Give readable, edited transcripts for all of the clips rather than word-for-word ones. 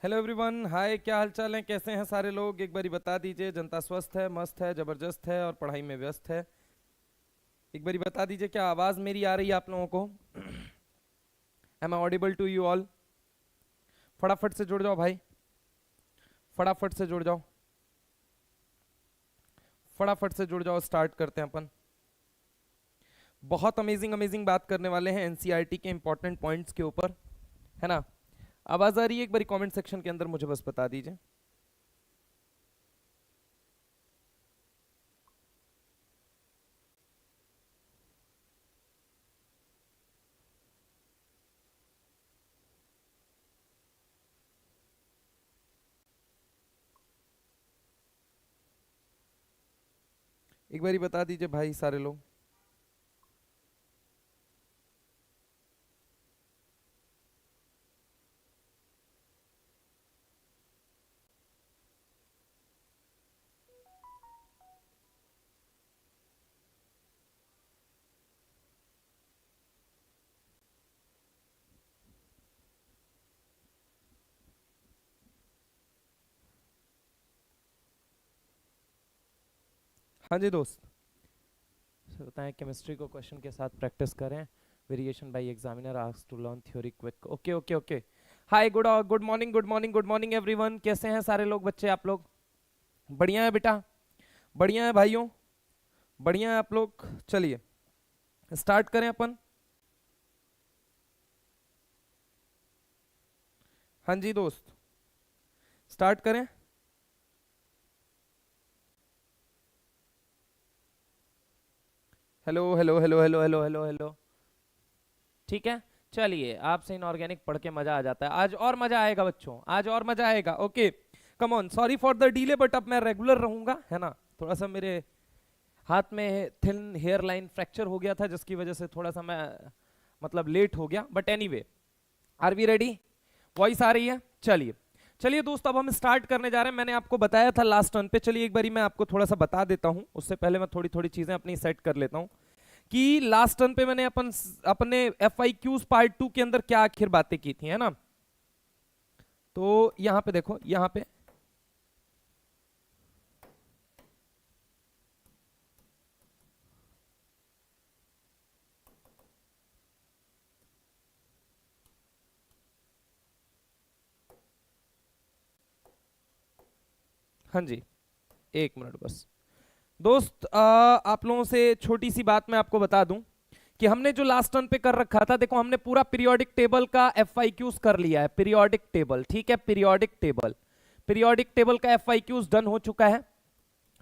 Hello everyone, हाय, क्या हाल चाल है? कैसे हैं सारे लोग? एक बारी बता दीजिए। जनता स्वस्थ है, मस्त है, जबरदस्त है और पढ़ाई में व्यस्त है? एक बारी बता दीजिए, क्या आवाज़ मेरी आ रही है आप लोगों को? Am I audible to you all? फटाफट से जुड़ जाओ भाई, फटाफट से जुड़ जाओ, फटाफट से जुड़ जाओ। स्टार्ट करते हैं अपन। बहुत अमेजिंग अमेजिंग बात करने वाले हैं एनसीईआरटी के इंपॉर्टेंट पॉइंट्स के ऊपर, है ना? आवाज़ आ रही है? एक बारी कमेंट सेक्शन के अंदर मुझे बस बता दीजिए। एक बारी बता दीजिए भाई सारे लोग। हाँ जी दोस्त, सर बताएं। केमिस्ट्री को क्वेश्चन के साथ प्रैक्टिस करें। Variation by examiner asked to learn theory quick. Okay okay okay. Hi, good good morning, good morning, good morning everyone. कैसे हैं सारे लोग? बच्चे आप लोग बढ़िया है बेटा? बढ़िया है भाइयों? बढ़िया है आप लोग? चलिए स्टार्ट करें अपन। हाँ जी दोस्त, स्टार्ट करें। Hello hello hello hello hello hello hello. ठीक है, चलिए। आपसे इनऑर्गेनिक पढ़ के मजा आ जाता है। आज और मजा आएगा बच्चों, आज और मजा आएगा। Okay, come on. Sorry for the delay, but अब मैं रेगुलर रहूंगा, है ना? थोड़ा सा मेरे हाथ में थिन हेयर लाइन फ्रैक्चर हो गया था, जिसकी वजह से थोड़ा सा मैं मतलब लेट हो गया। But anyway, are we ready? Voice आ रही है? चलिए चलिए दोस्त, अब हम स्टार्ट करने जा रहे हैं। मैंने आपको बताया था लास्ट टर्न पे। चलिए एक बारी मैं आपको थोड़ा सा बता देता हूं, उससे पहले मैं थोड़ी थोड़ी चीजें अपनी सेट कर लेता हूं कि लास्ट टर्न पे मैंने अपने एफ आई क्यूज पार्ट 2 के अंदर क्या आखिर बातें की थी, है ना? तो यहां पे देखो, यहां पे हाँ जी, एक मिनट बस। दोस्त, आप लोगों से छोटी सी बात मैं आपको बता दूं कि हमने जो लास्ट टर्न पे कर रखा था, देखो हमने पूरा पीरियोडिक टेबल का एफ आई क्यूज कर लिया है। पीरियोडिक टेबल, ठीक है? पीरियोडिक टेबल, पीरियोडिक टेबल का एफ आई क्यूज डन हो चुका है,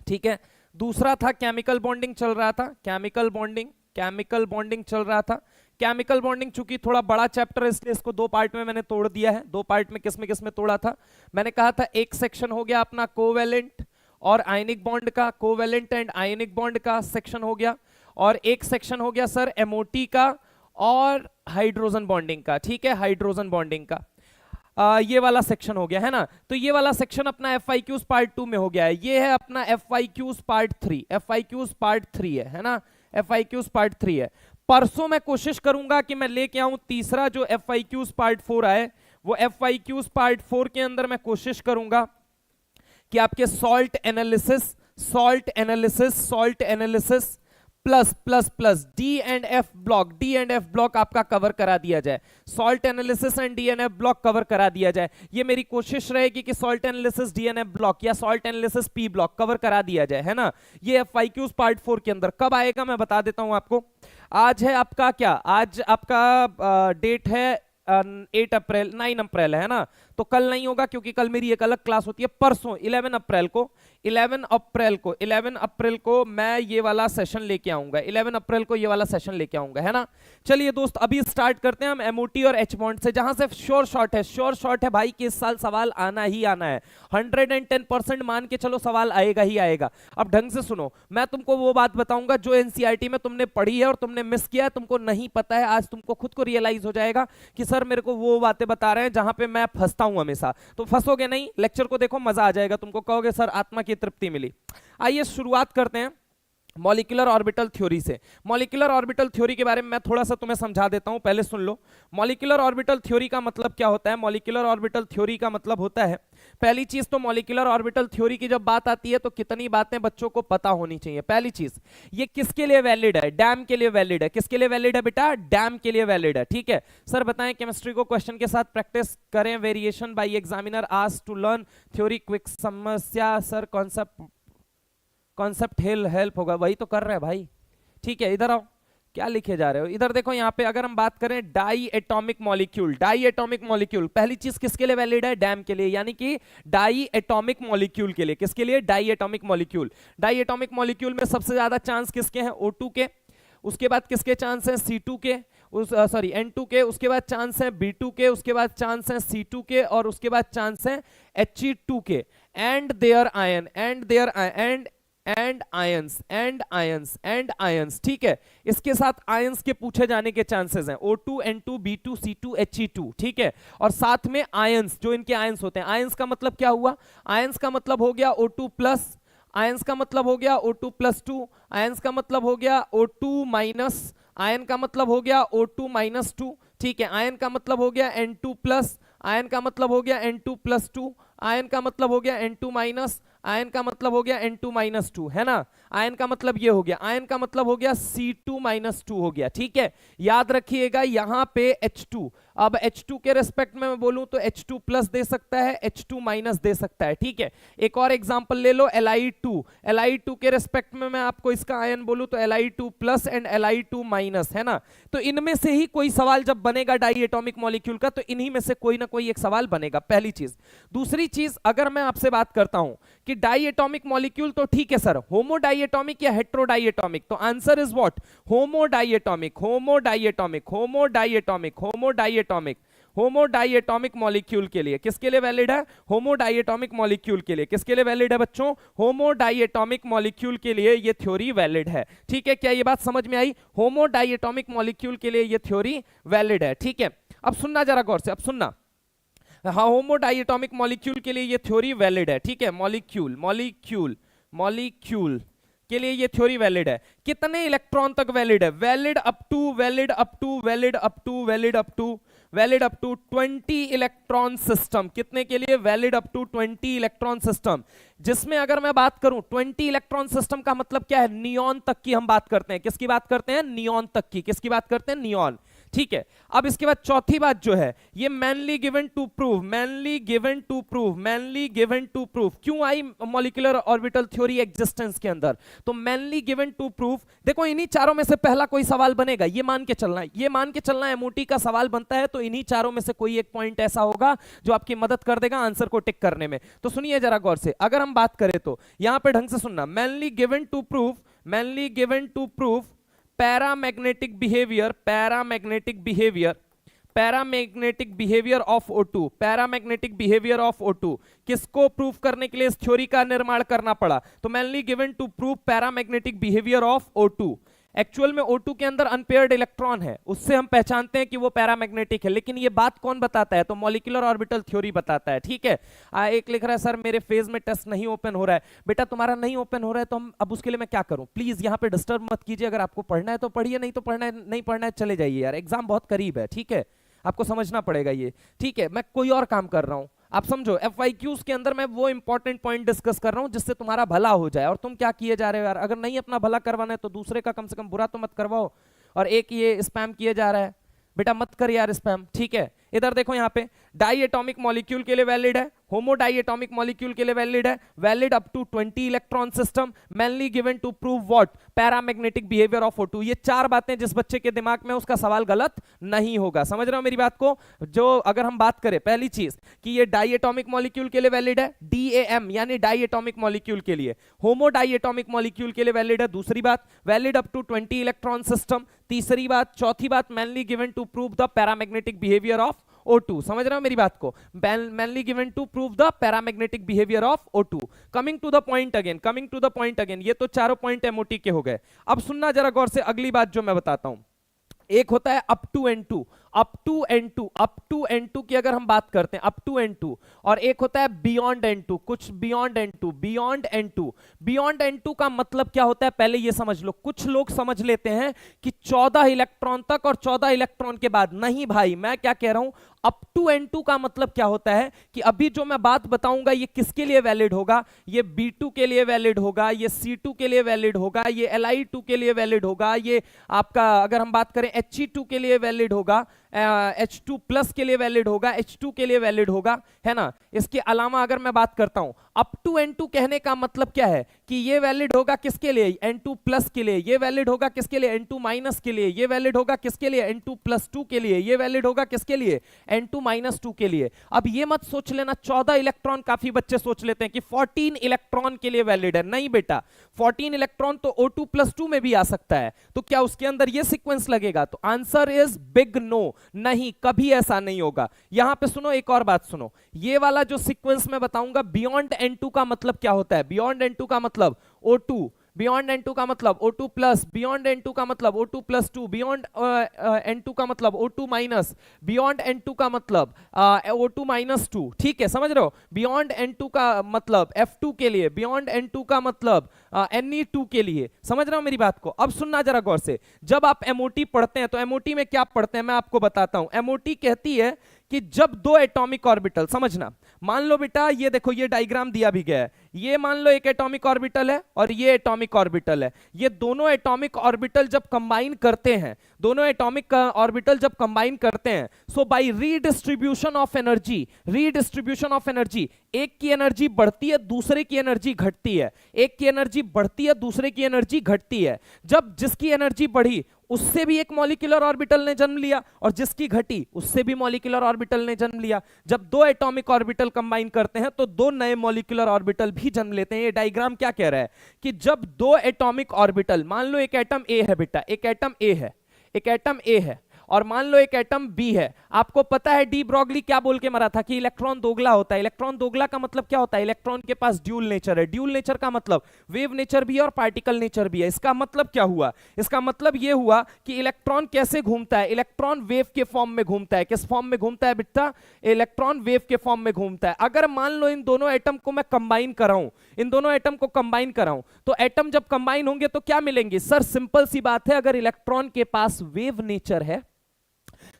ठीक है? दूसरा था केमिकल बॉन्डिंग चल रहा था। केमिकल बॉन्डिंग, केमिकल बॉन्डिंग चल रहा था। केमिकल बॉन्डिंग चूंकि थोड़ा बड़ा चैप्टर है, इसलिए इसको दो पार्ट में मैंने तोड़ दिया है। दो पार्ट में किस में तोड़ा था? मैंने कहा था एक सेक्शन हो गया अपना कोवेलेंट और आयनिक बॉन्ड का, कोवेलेंट एंड आयनिक बॉन्ड का सेक्शन हो गया। और एक सेक्शन हो गया सर एमओटी का और हाइड्रोजन बॉन्डिंग का, ठीक है? हाइड्रोजन बॉन्डिंग का ये वाला सेक्शन हो गया, है ना? तो ये वाला सेक्शन अपना एफ आई क्यूज पार्ट 2 में हो गया है। ये है अपना F I Qs part 3, F I Qs part 3 है ना? एफ आई क्यूज पार्ट 3 है। परसों मैं कोशिश करूंगा कि मैं लेके आऊं तीसरा जो एफ आई क्यूज पार्ट 4 आए, वो एफ आई क्यूज पार्ट 4 के अंदर मैं कोशिश करूंगा कि आपके salt analysis, salt analysis, salt analysis plus plus plus D and F block, D and F block आपका कवर करा दिया जाए। Salt analysis and D and F block cover करा दिया जाए। ये मेरी कोशिश रहेगी कि salt analysis D and F block या salt analysis P block cover करा दिया जाए, है ना? ये एफ आई क्यूज पार्ट 4 के अंदर कब आएगा मैं बता देता हूं आपको। आज है आपका क्या? आज आपका डेट है 8 अप्रैल, 9 अप्रैल है ना? तो कल नहीं होगा क्योंकि कल मेरी एक अलग क्लास होती है। परसों 11 अप्रैल को, 11 अप्रैल को मैं ये वाला सेशन लेके आऊंगा। 11 अप्रैल को ये वाला सेशन लेके आऊंगा, है ना? चलिए दोस्त, अभी स्टार्ट करते हैं हम एमओटी और एच बॉन्ड से, जहां से श्योर शॉट है, श्योर शॉट है भाई कि इस साल सवाल आना ही आना है। 110% मान के चलो, सवाल आएगा ही आएगा। अब ढंग से सुनो, मैं तुमको वो बात बताऊंगा जो एनसीईआरटी में तुमने पढ़ी है और तुमने मिस किया है, तुमको नहीं पता है। आज तुमको खुद को रियलाइज हो जाएगा कि सर मेरे को वो बातें बता रहे हैं जहां पे मैं फंसता हूं हमेशा। तो फंसोगे नहीं, लेक्चर को देखो, मजा आ जाएगा, तुमको कहोगे सर आत्मा की तृप्ति मिली। आइए शुरुआत करते हैं। मॉलिक्यूलर ऑर्बिटल थ्योरी से। मॉलिक्यूलर ऑर्बिटल थ्योरी के बारे में मैं थोड़ा सा तुम्हें समझा देता हूं, पहले सुन लो। मॉलिक्यूलर ऑर्बिटल थ्योरी का मतलब क्या होता है? मॉलिक्यूलर ऑर्बिटल थ्योरी का मतलब होता है, पहली चीज तो मॉलिक्यूलर ऑर्बिटल थ्योरी की जब बात आती है तो कितनी बातें बच्चों को पता होनी चाहिए। पहली चीज, ये किसके लिए वैलिड है? डैम के लिए वैलिड है। किसके लिए वैलिड है बेटा? डैम के लिए वैलिड है, ठीक है। सर बताएं, केमिस्ट्री को क्वेश्चन के साथ प्रैक्टिस करें, variation by examiner asked to learn theory quick. समस्या सर कॉन्सेप्ट हेल्प होगा, वही तो कर रहे हैं भाई, ठीक है। इधर आओ, क्या लिखे जा रहे हो? इधर देखो, यहाँ पे अगर हम बात करें diatomic molecule, diatomic molecule पहली चीज किसके लिए वैलिड है? डैम के लिए, यानी कि डाई एटॉमिक मॉलिक्यूल के लिए। किसके लिए? Diatomic molecule. Diatomic molecule में सबसे ज्यादा चांस किसके हैं? O2 के। उसके बाद किसके चांस हैं? C2 के, N2 के। उसके बाद चांस है B2 के। उसके बाद चांस है C2 के, और उसके बाद चांस है He2 के। And their ion, and ions, ठीक है। इसके साथ आयंस के पूछे जाने के चांसेस हैं, O2, N2, B2, C2, He2, ठीक है। और साथ में आयंस, जो इनके आयंस होते हैं। आयंस का मतलब क्या हुआ? आयंस का मतलब हो गया O2 प्लस, आयंस का मतलब हो गया O2 प्लस 2, आयंस का मतलब हो गया O2 माइनस, आयन का मतलब हो गया O2 माइनस 2, ठीक है। आयन का मतलब हो गया N2 प्लस, आयन का मतलब हो गया N2 प्लस 2, आयन का मतलब हो गया N2 माइनस, आयन का मतलब हो गया N2 माइनस 2, है ना। आयन का मतलब ये हो गया, आयन का मतलब हो गया C2 माइनस 2 हो गया, ठीक है। याद रखिएगा यहां पे H2, अब H2 के रेस्पेक्ट में मैं बोलूं तो H2 प्लस दे सकता है, H2 माइनस दे सकता है, ठीक है। एक और एग्जांपल ले लो, Li2, Li2 के रेस्पेक्ट में मैं आपको इसका आयन बोलूं तो Li2 plus and Li2 minus, है ना। तो इनमें से ही कोई सवाल जब बनेगा डाई एटॉमिक मॉलिक्यूल का, तो इन्हीं में से कोई ना कोई एक सवाल बनेगा, पहली चीज। दूसरी चीज, अगर मैं आपसे बात करता हूं कि डाई एटॉमिक मॉलिक्यूल, तो ठीक है सर, होमो डाई एटॉमिक या हेट्रो डाई एटॉमिक? तो answer is what? Homo diatomic, homo diatomic, homo diatomic, homo diatomic. Homo diatomic molecule के लिए किसके लिए वैलिड है? होमो डाई एटॉमिक मॉलिक्यूल के लिए। किसके लिए वैलिड है बच्चों? होमो डाई एटॉमिक मॉलिक्यूल के लिए ये थ्योरी वैलिड है, ठीक है। क्या ये बात समझ में आई? होमो डाई एटॉमिक मॉलिक्यूल के लिए ये थ्योरी वैलिड है, ठीक है। अब सुनना जरा गौर से, अब सुनना। हाँ, होमो डाई एटॉमिक मॉलिक्यूल के लिए ये थ्योरी वैलिड है, ठीक है। मॉलिक्यूल मॉलिक्यूल मॉलिक्यूल के लिए ये थ्योरी वैलिड है। कितने इलेक्ट्रॉन तक वैलिड है? Valid up to, valid up to, valid up to, valid up to, valid up to 20 electron system. कितने के लिए? Valid up to 20 electron system. जिसमें अगर मैं बात करूं 20 इलेक्ट्रॉन सिस्टम का मतलब क्या है? नियॉन तक की हम बात करते हैं। किसकी बात करते हैं? नियॉन तक की। किसकी बात करते हैं? नियॉन, ठीक है। अब इसके बाद चौथी बात जो है, ये mainly given to prove, mainly given to prove, mainly given to prove. क्यों आई मॉलिक्यूलर ऑर्बिटल थ्योरी एग्जिस्टेंस के अंदर? तो मैनली गिवन टू प्रूव, देखो इन्हीं चारों में से पहला कोई सवाल बनेगा, ये मान के चलना है, ये मान के चलना है। MOT का सवाल बनता है तो इन्हीं चारों में से कोई एक पॉइंट ऐसा होगा जो आपकी मदद कर देगा आंसर को टिक करने में। तो सुनिए जरा गौर से, अगर हम बात करें तो यहां पे ढंग से सुनना, mainly given to prove, mainly given to prove paramagnetic behaviour, paramagnetic behaviour, paramagnetic behaviour of O2, paramagnetic behaviour of O2 किसको प्रूफ करने के लिए इस थ्योरी का निर्माण करना पड़ा? तो mainly given to prove paramagnetic behaviour of O2। Actual में O2 के अंदर अनपेयर्ड इलेक्ट्रॉन है, उससे हम पहचानते हैं कि वो पैरामैग्नेटिक है, लेकिन ये बात कौन बताता है? तो मॉलिक्यूलर ऑर्बिटल थ्योरी बताता है, ठीक है। एक लिख रहा है सर मेरे फेज में टेस्ट नहीं ओपन हो रहा है। बेटा तुम्हारा नहीं ओपन हो रहा है तो हम अब उसके लिए मैं क्या करूं? प्लीज यहाँ पे डिस्टर्ब मत कीजिए, अगर आपको पढ़ना है तो पढ़िए, नहीं तो पढ़ना है, नहीं पढ़ना है चले जाइए यार, एग्जाम बहुत करीब है, ठीक है। आपको समझना पड़ेगा ये, ठीक है। मैं कोई और काम कर रहा हूं, आप समझो। FIQs के अंदर मैं वो इंपॉर्टेंट पॉइंट डिस्कस कर रहा हूं जिससे तुम्हारा भला हो जाए, और तुम क्या किए जा रहे हो यार? अगर नहीं अपना भला करवाना है तो दूसरे का कम से कम बुरा तो मत करवाओ। और एक ये स्पैम किए जा रहा है, बेटा मत कर यार स्पैम, ठीक है। इधर देखो यहाँ पे डाई एटॉमिक मॉलिक्यूल के लिए वैलिड है, होमो डाई एटॉमिक मॉलिक्यूल के लिए वैलिड है, valid up to 20 electron system, mainly given to prove what? Paramagnetic behaviour of O2। ये चार बातें जिस बच्चे के दिमाग में, उसका सवाल गलत नहीं होगा। समझ रहे हो मेरी बात को? जो अगर हम बात करें पहली चीज कि ये डाई एटॉमिक मॉलिक्यूल के लिए वैलिड है, DAM यानी डाई एटॉमिक मॉलिक्यूल के लिए, होमो डाई एटॉमिक मॉलिक्यूल के लिए वैलिड है। दूसरी बात, valid up to 20 electron system. तीसरी बात, चौथी बात, mainly given to prove the paramagnetic behaviour of O2। समझ रहे हो मेरी बात को? Mainly given to prove the paramagnetic behaviour of O2। Coming to the point again, coming to the point again, ये तो चारों पॉइंट MOT के हो गए। अब सुनना जरा गौर से अगली बात जो मैं बताता हूं। एक होता है up to N two, up to N two, up to N two की अगर हम बात करते हैं अप टू एन टू, और एक होता है बियॉन्ड एन टू, कुछ beyond N two, beyond N two. Beyond N two का मतलब क्या होता है पहले ये समझ लो। कुछ लोग समझ लेते हैं कि 14 इलेक्ट्रॉन तक और 14 इलेक्ट्रॉन के बाद, नहीं भाई मैं क्या कह रहा हूं, अप टू एन टू का मतलब क्या होता है कि अभी जो मैं बात बताऊंगा ये किसके लिए वैलिड होगा, ये बी टू के लिए वैलिड होगा, ये सी टू के लिए वैलिड होगा, ये एल आई टू के लिए वैलिड होगा, ये आपका अगर हम बात करें He2 के लिए वैलिड होगा, H2 प्लस के लिए वैलिड होगा, H2 के लिए वैलिड होगा, है ना। इसके अलावा अगर मैं बात करता हूं अप टू N2 कहने का मतलब क्या है कि ये वैलिड होगा किसके लिए, N2 प्लस के लिए, ये वैलिड होगा किसके लिए, N2 माइनस के लिए, ये वैलिड होगा किसके लिए, N2 प्लस 2 के लिए, ये वैलिड होगा किसके लिए, N2 माइनस 2 के लिए। अब ये मत सोच लेना 14 इलेक्ट्रॉन, काफी बच्चे सोच लेते हैं कि 14 इलेक्ट्रॉन के लिए वैलिड है, नहीं बेटा 14 इलेक्ट्रॉन तो O2 प्लस 2 में भी आ सकता है, तो क्या उसके अंदर ये सीक्वेंस लगेगा, तो आंसर इज बिग नो, नहीं कभी ऐसा नहीं होगा। यहां पे सुनो एक और बात सुनो, ये वाला जो सीक्वेंस मैं बताऊंगा बियॉन्ड N2 का मतलब क्या होता है, बियॉन्ड N2 का मतलब O2, बियॉन्ड N2 का मतलब O2 प्लस, बियॉन्ड N2 का मतलब O2 प्लस 2, बियॉन्ड N2 का मतलब O2 माइनस, बियॉन्ड N2 का मतलब O2 माइनस 2, ठीक है समझ रहे हो। बियॉन्ड N2 का मतलब F2 के लिए, बियॉन्ड N2 का मतलब Ne2 के लिए, समझ रहे हो मेरी बात को। अब सुनना जरा गौर से, जब आप MOT पढ़ते हैं तो MOT में क्या पढ़ते हैं मैं आपको बताता हूं। MOT कहती है कि जब दो एटॉमिक ऑर्बिटल, समझना, मान लो बेटा ये देखो ये डायग्राम दिया भी गया है, ये मान लो एक एटॉमिक ऑर्बिटल है और ये एटॉमिक ऑर्बिटल है, ये दोनों एटॉमिक ऑर्बिटल जब कंबाइन करते हैं, दोनों एटॉमिक ऑर्बिटल जब कंबाइन करते हैं, so by redistribution of energy, redistribution of energy, एक की एनर्जी बढ़ती है दूसरे की एनर्जी घटती है, एक की एनर्जी बढ़ती है दूसरे की एनर्जी घटती है। जब जिसकी एनर्जी बढ़ी उससे भी एक मॉलिक्यूलर ऑर्बिटल ने जन्म लिया और जिसकी घटी उससे भी मॉलिक्यूलर ऑर्बिटल ने जन्म लिया। जब दो एटॉमिक ऑर्बिटल कंबाइन करते हैं तो दो नए मॉलिक्यूलर ऑर्बिटल भी जन्म लेते हैं। ये डायग्राम क्या कह रहा है कि जब दो एटॉमिक ऑर्बिटल, मान लो एक एटम ए है बेटा, एक एटम ए है, एक एटम ए है और मान लो एक एटम बी है। आपको पता है डी ब्रॉगली क्या बोल के मरा था कि इलेक्ट्रॉन दोगला होता है। इलेक्ट्रॉन दोगला का मतलब क्या होता है, इलेक्ट्रॉन के पास ड्यूल नेचर है। ड्यूल नेचर का मतलब वेव नेचर भी है और पार्टिकल नेचर भी है। इसका मतलब क्या हुआ, इसका मतलब यह हुआ कि इलेक्ट्रॉन कैसे घूमता है, इलेक्ट्रॉन वेव के फॉर्म में घूमता है। किस फॉर्म में घूमता है बेटा, इलेक्ट्रॉन वेव के फॉर्म में घूमता है। अगर मान लो इन दोनों एटम को मैं कंबाइन कराऊं, इन दोनों एटम को कंबाइन कराऊं, तो एटम जब कंबाइन होंगे तो क्या मिलेंगे सर, सिंपल सी बात है, अगर इलेक्ट्रॉन के पास वेव नेचर है,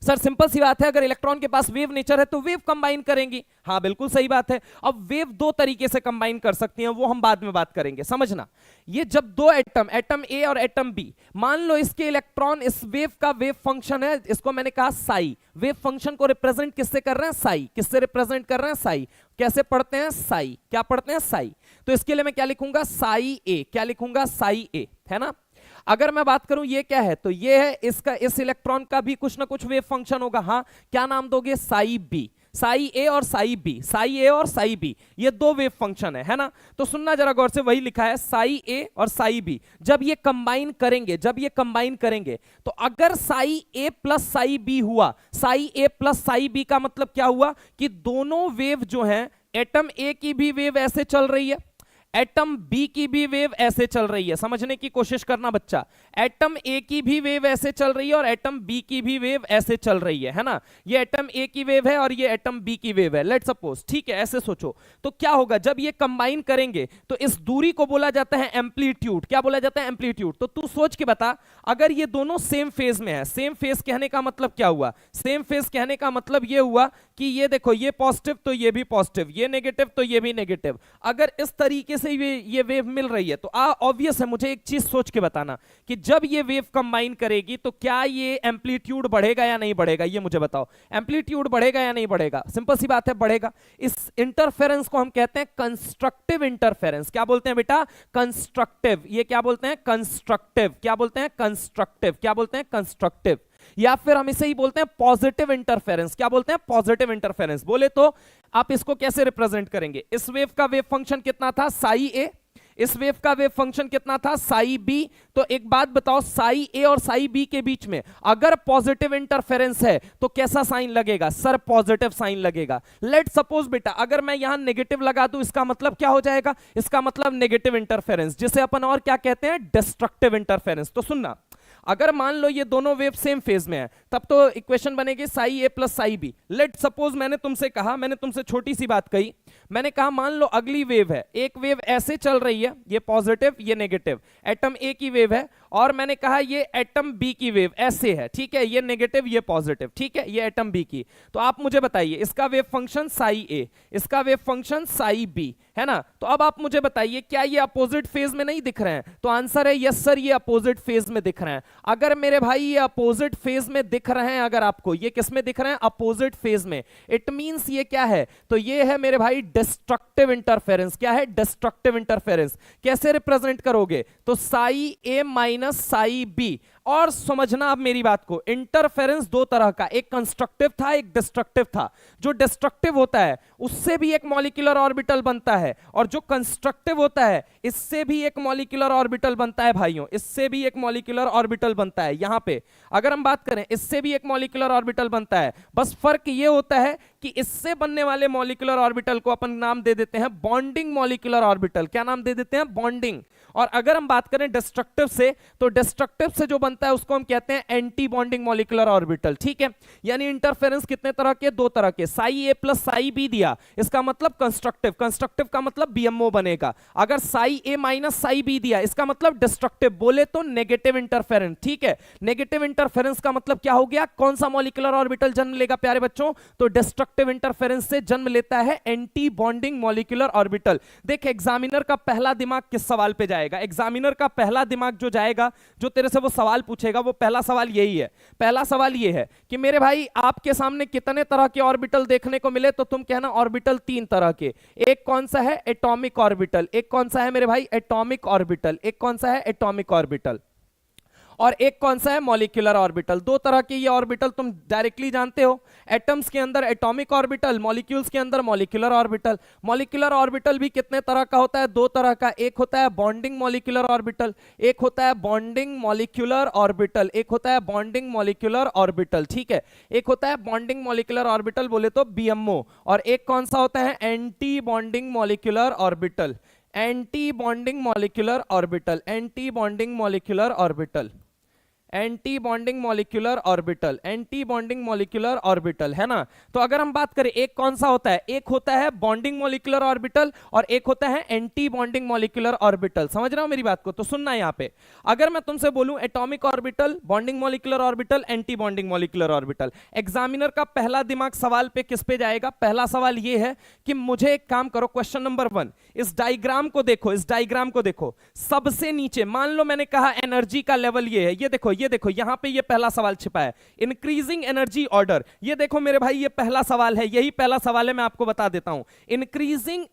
सर सिंपल सी बात है, अगर इलेक्ट्रॉन के पास वेव नेचर है तो वेव कंबाइन करेंगी। हाँ बिल्कुल सही बात है। अब वेव दो तरीके से कंबाइन कर सकती हैं, वो हम बाद में बात करेंगे, समझना। ये जब दो एटम, एटम ए और एटम बी, मान लो इसके इलेक्ट्रॉन इस वेव का वेव फंक्शन है, इसको मैंने कहा साई, वेव फंक्शन को रिप्रेजेंट किससे कर रहे हैं, साई, किससे रिप्रेजेंट कर रहे हैं, साई। कैसे पढ़ते हैं, साई, क्या पढ़ते हैं, साई। तो इसके लिए मैं क्या लिखूंगा, साई ए, क्या लिखूंगा, साई ए, है ना। अगर मैं बात करूं ये क्या है, तो ये है इसका, इस इलेक्ट्रॉन का भी कुछ ना कुछ वेव फंक्शन होगा। हाँ क्या नाम दोगे, साई बी, साई ए और साई बी, साई ए और साई बी, ये दो वेव फंक्शन है ना। तो सुनना जरा गौर से, वही लिखा है साई ए और साई बी। जब ये कंबाइन करेंगे, जब ये कंबाइन करेंगे, तो अगर Sai A plus psi B हुआ, Sai A plus psi B का मतलब क्या हुआ कि दोनों वेव जो है, एटम ए की भी वेव ऐसे चल रही है, एटम बी की भी वेव ऐसे चल रही है। समझने की कोशिश करना बच्चा, एटम ए की भी वेव ऐसे चल रही है और एटम बी की भी वेव ऐसे चल रही है ना। ये एटम ए की वेव है और ये एटम बी की वेव है, लेट सपोज, ठीक है। ऐसे सोचो तो क्या होगा, जब ये कंबाइन करेंगे तो इस दूरी को बोला जाता है एम्पलीट्यूड। क्या बोला जाता है, एम्पलीट्यूड। तो तू सोच के बता, अगर ये दोनों सेम फेज में है, सेम फेज कहने का मतलब क्या हुआ, सेम फेज कहने का मतलब ये हुआ कि ये देखो, ये पॉजिटिव तो ये भी पॉजिटिव, ये नेगेटिव तो ये भी नेगेटिव। अगर इस तरीके से ये वेव मिल रही है तो ऑब्वियस है, मुझे एक चीज सोच के बताना कि जब ये वेव कंबाइन करेगी तो क्या ये एम्पलीट्यूड बढ़ेगा या नहीं बढ़ेगा, ये मुझे बताओ। एम्पलीट्यूड बढ़ेगा या नहीं बढ़ेगा, सिंपल सी बात है, बढ़ेगा। इस इंटरफेरेंस को हम कहते हैं कंस्ट्रक्टिव इंटरफेरेंस। क्या बोलते हैं बेटा, कंस्ट्रक्टिव। ये क्या बोलते हैं, कंस्ट्रक्टिव। क्या बोलते हैं, कंस्ट्रक्टिव। क्या बोलते हैं, कंस्ट्रक्टिव। या फिर हम इसे ही बोलते हैं पॉजिटिव इंटरफेरेंस। क्या बोलते हैं, पॉजिटिव इंटरफेरेंस। बोले तो आप इसको कैसे रिप्रेजेंट करेंगे, इस वेव का वेव फंक्शन कितना था, साई ए, इस वेव का वेव फंक्शन कितना था, साई बी। तो एक बात बताओ, साई ए और साई बी के बीच में अगर पॉजिटिव इंटरफेरेंस है तो कैसा साइन लगेगा, सर पॉजिटिव साइन लगेगा। लेट सपोज बेटा, अगर मैं यहां नेगेटिव लगा दूं, इसका मतलब क्या हो जाएगा, इसका मतलब नेगेटिव इंटरफेरेंस, जिसे अपन और क्या कहते हैं, डिस्ट्रक्टिव इंटरफेरेंस। तो सुनना, अगर मान लो ये दोनों वेव सेम फेज में है तब तो इक्वेशन बनेगी psi A plus psi B. Let suppose मैंने तुमसे कहा, मैंने तुमसे छोटी सी बात कही, मैंने कहा मान लो अगली वेव है, एक वेव ऐसे चल रही है, ये पॉजिटिव ये नेगेटिव, एटम ए की वेव है, और मैंने कहा ये एटम बी की वेव ऐसे है, ठीक है, ये नेगेटिव ये पॉजिटिव, ठीक है, ये एटम बी की। तो आप मुझे बताइए इसका वेव फंक्शन साई ए, इसका वेव फंक्शन साई बी, है ना। तो अब आप मुझे बताइए क्या ये अपोजिट फेज में नहीं दिख रहे हैं? तो आंसर है यस सर, ये अपोजिट फेज में दिख रहे हैं। अगर मेरे भाई ये अपोजिट फेज में दिख रहे हैं, अगर आपको ये किस में दिख रहे हैं? अपोजिट फेज में, इट मींस ये क्या है? तो ये है मेरे भाई डिस्ट्रक्टिव इंटरफेरेंस। क्या है? Destructive interference. कैसे रिप्रेजेंट करोगे? तो Sai A minus psi B. और समझना अब मेरी बात को, इंटरफेरेंस दो तरह का, एक कंस्ट्रक्टिव था एक डिस्ट्रक्टिव था। जो डिस्ट्रक्टिव होता है उससे भी एक मॉलिक्यूलर ऑर्बिटल बनता है, और जो कंस्ट्रक्टिव होता है इससे भी एक मॉलिक्यूलर ऑर्बिटल बनता है भाइयों, इससे भी एक मॉलिक्यूलर ऑर्बिटल बनता है। यहां पे अगर हम बात करें इससे भी एक मॉलिक्यूलर ऑर्बिटल बनता है, बस फर्क ये होता है कि इससे बनने वाले मॉलिक्यूलर ऑर्बिटल को अपन नाम दे देते हैं बॉन्डिंग मॉलिक्यूलर ऑर्बिटल। क्या नाम दे देते हैं? बॉन्डिंग। और अगर हम बात करें डिस्ट्रक्टिव से, तो डिस्ट्रक्टिव से जो बनता है उसको हम कहते हैं एंटी बॉन्डिंग मॉलिक्यूलर ऑर्बिटल, ठीक है। यानी इंटरफेरेंस कितने तरह के? दो तरह के। Sai A plus psi B दिया, इसका मतलब कंस्ट्रक्टिव, कंस्ट्रक्टिव का मतलब बीएमओ बनेगा। अगर Sai A minus psi B दिया, इसका मतलब डिस्ट्रक्टिव, बोले तो नेगेटिव इंटरफेरेंस, ठीक है। नेगेटिव इंटरफेरेंस का मतलब क्या हो गया? कौन सा मॉलिक्यूलर ऑर्बिटल जन्म लेगा प्यारे बच्चों? तो डिस्ट्रक्टिव इंटरफेरेंस से जन्म लेता है एंटी बॉन्डिंग मॉलिक्यूलर ऑर्बिटल। देख एग्जामिनर का पहला दिमाग किस सवाल पे जाएगा? एग्जामिनर का पहला दिमाग जो जाएगा, जो तेरे से वो सवाल पूछेगा, वो पहला सवाल यही है। पहला सवाल ये है कि मेरे भाई आपके सामने कितने तरह के ऑर्बिटल देखने को मिले? तो तुम कहना ऑर्बिटल तीन तरह के। एक कौन सा है? Atomic orbital. एक कौन सा है मेरे भाई? Atomic orbital. एक कौन सा है? Atomic orbital. और एक कौन सा है? Molecular orbital. दो तरह के ये ऑर्बिटल तुम डायरेक्टली जानते हो, एटम्स के अंदर एटॉमिक ऑर्बिटल, मॉलिक्यूल्स के अंदर मॉलिक्यूलर ऑर्बिटल। मॉलिक्यूलर ऑर्बिटल भी कितने तरह का होता है? दो तरह का। एक होता है बॉन्डिंग मॉलिक्यूलर ऑर्बिटल, एक होता है बॉन्डिंग मॉलिक्यूलर ऑर्बिटल, एक होता है बॉन्डिंग मॉलिक्यूलर ऑर्बिटल, ठीक है। एक होता है बॉन्डिंग मॉलिक्यूलर ऑर्बिटल, बोले तो बीएमओ। और एक कौन सा होता है? Anti bonding molecular orbital. Anti bonding molecular orbital, anti bonding molecular orbital, anti bonding molecular orbital, anti bonding molecular orbital, है ना। तो अगर हम बात करें एक कौन सा होता है? एक होता है बॉन्डिंग मॉलिक्यूलर ऑर्बिटल और एक होता है एंटी बॉन्डिंग मॉलिक्यूलर ऑर्बिटल। समझ रहे हो मेरी बात को? तो सुनना यहां पे, अगर मैं तुमसे बोलूं atomic orbital, bonding molecular orbital, anti bonding molecular orbital, examiner का पहला दिमाग सवाल पे किस पे जाएगा? पहला सवाल ये है कि मुझे एक काम करो, क्वेश्चन नंबर 1, इस डायग्राम को देखो, इस डायग्राम को देखो। सबसे नीचे मान लो मैंने कहा एनर्जी का लेवल ये है, ये देखो यहां पे ये पहला सवाल छिपा है, इंक्रीजिंग एनर्जी ऑर्डर। ये देखो मेरे भाई ये पहला सवाल है, यही पहला सवाल है, मैं आपको बता देता हूं। इंक्रीजिंग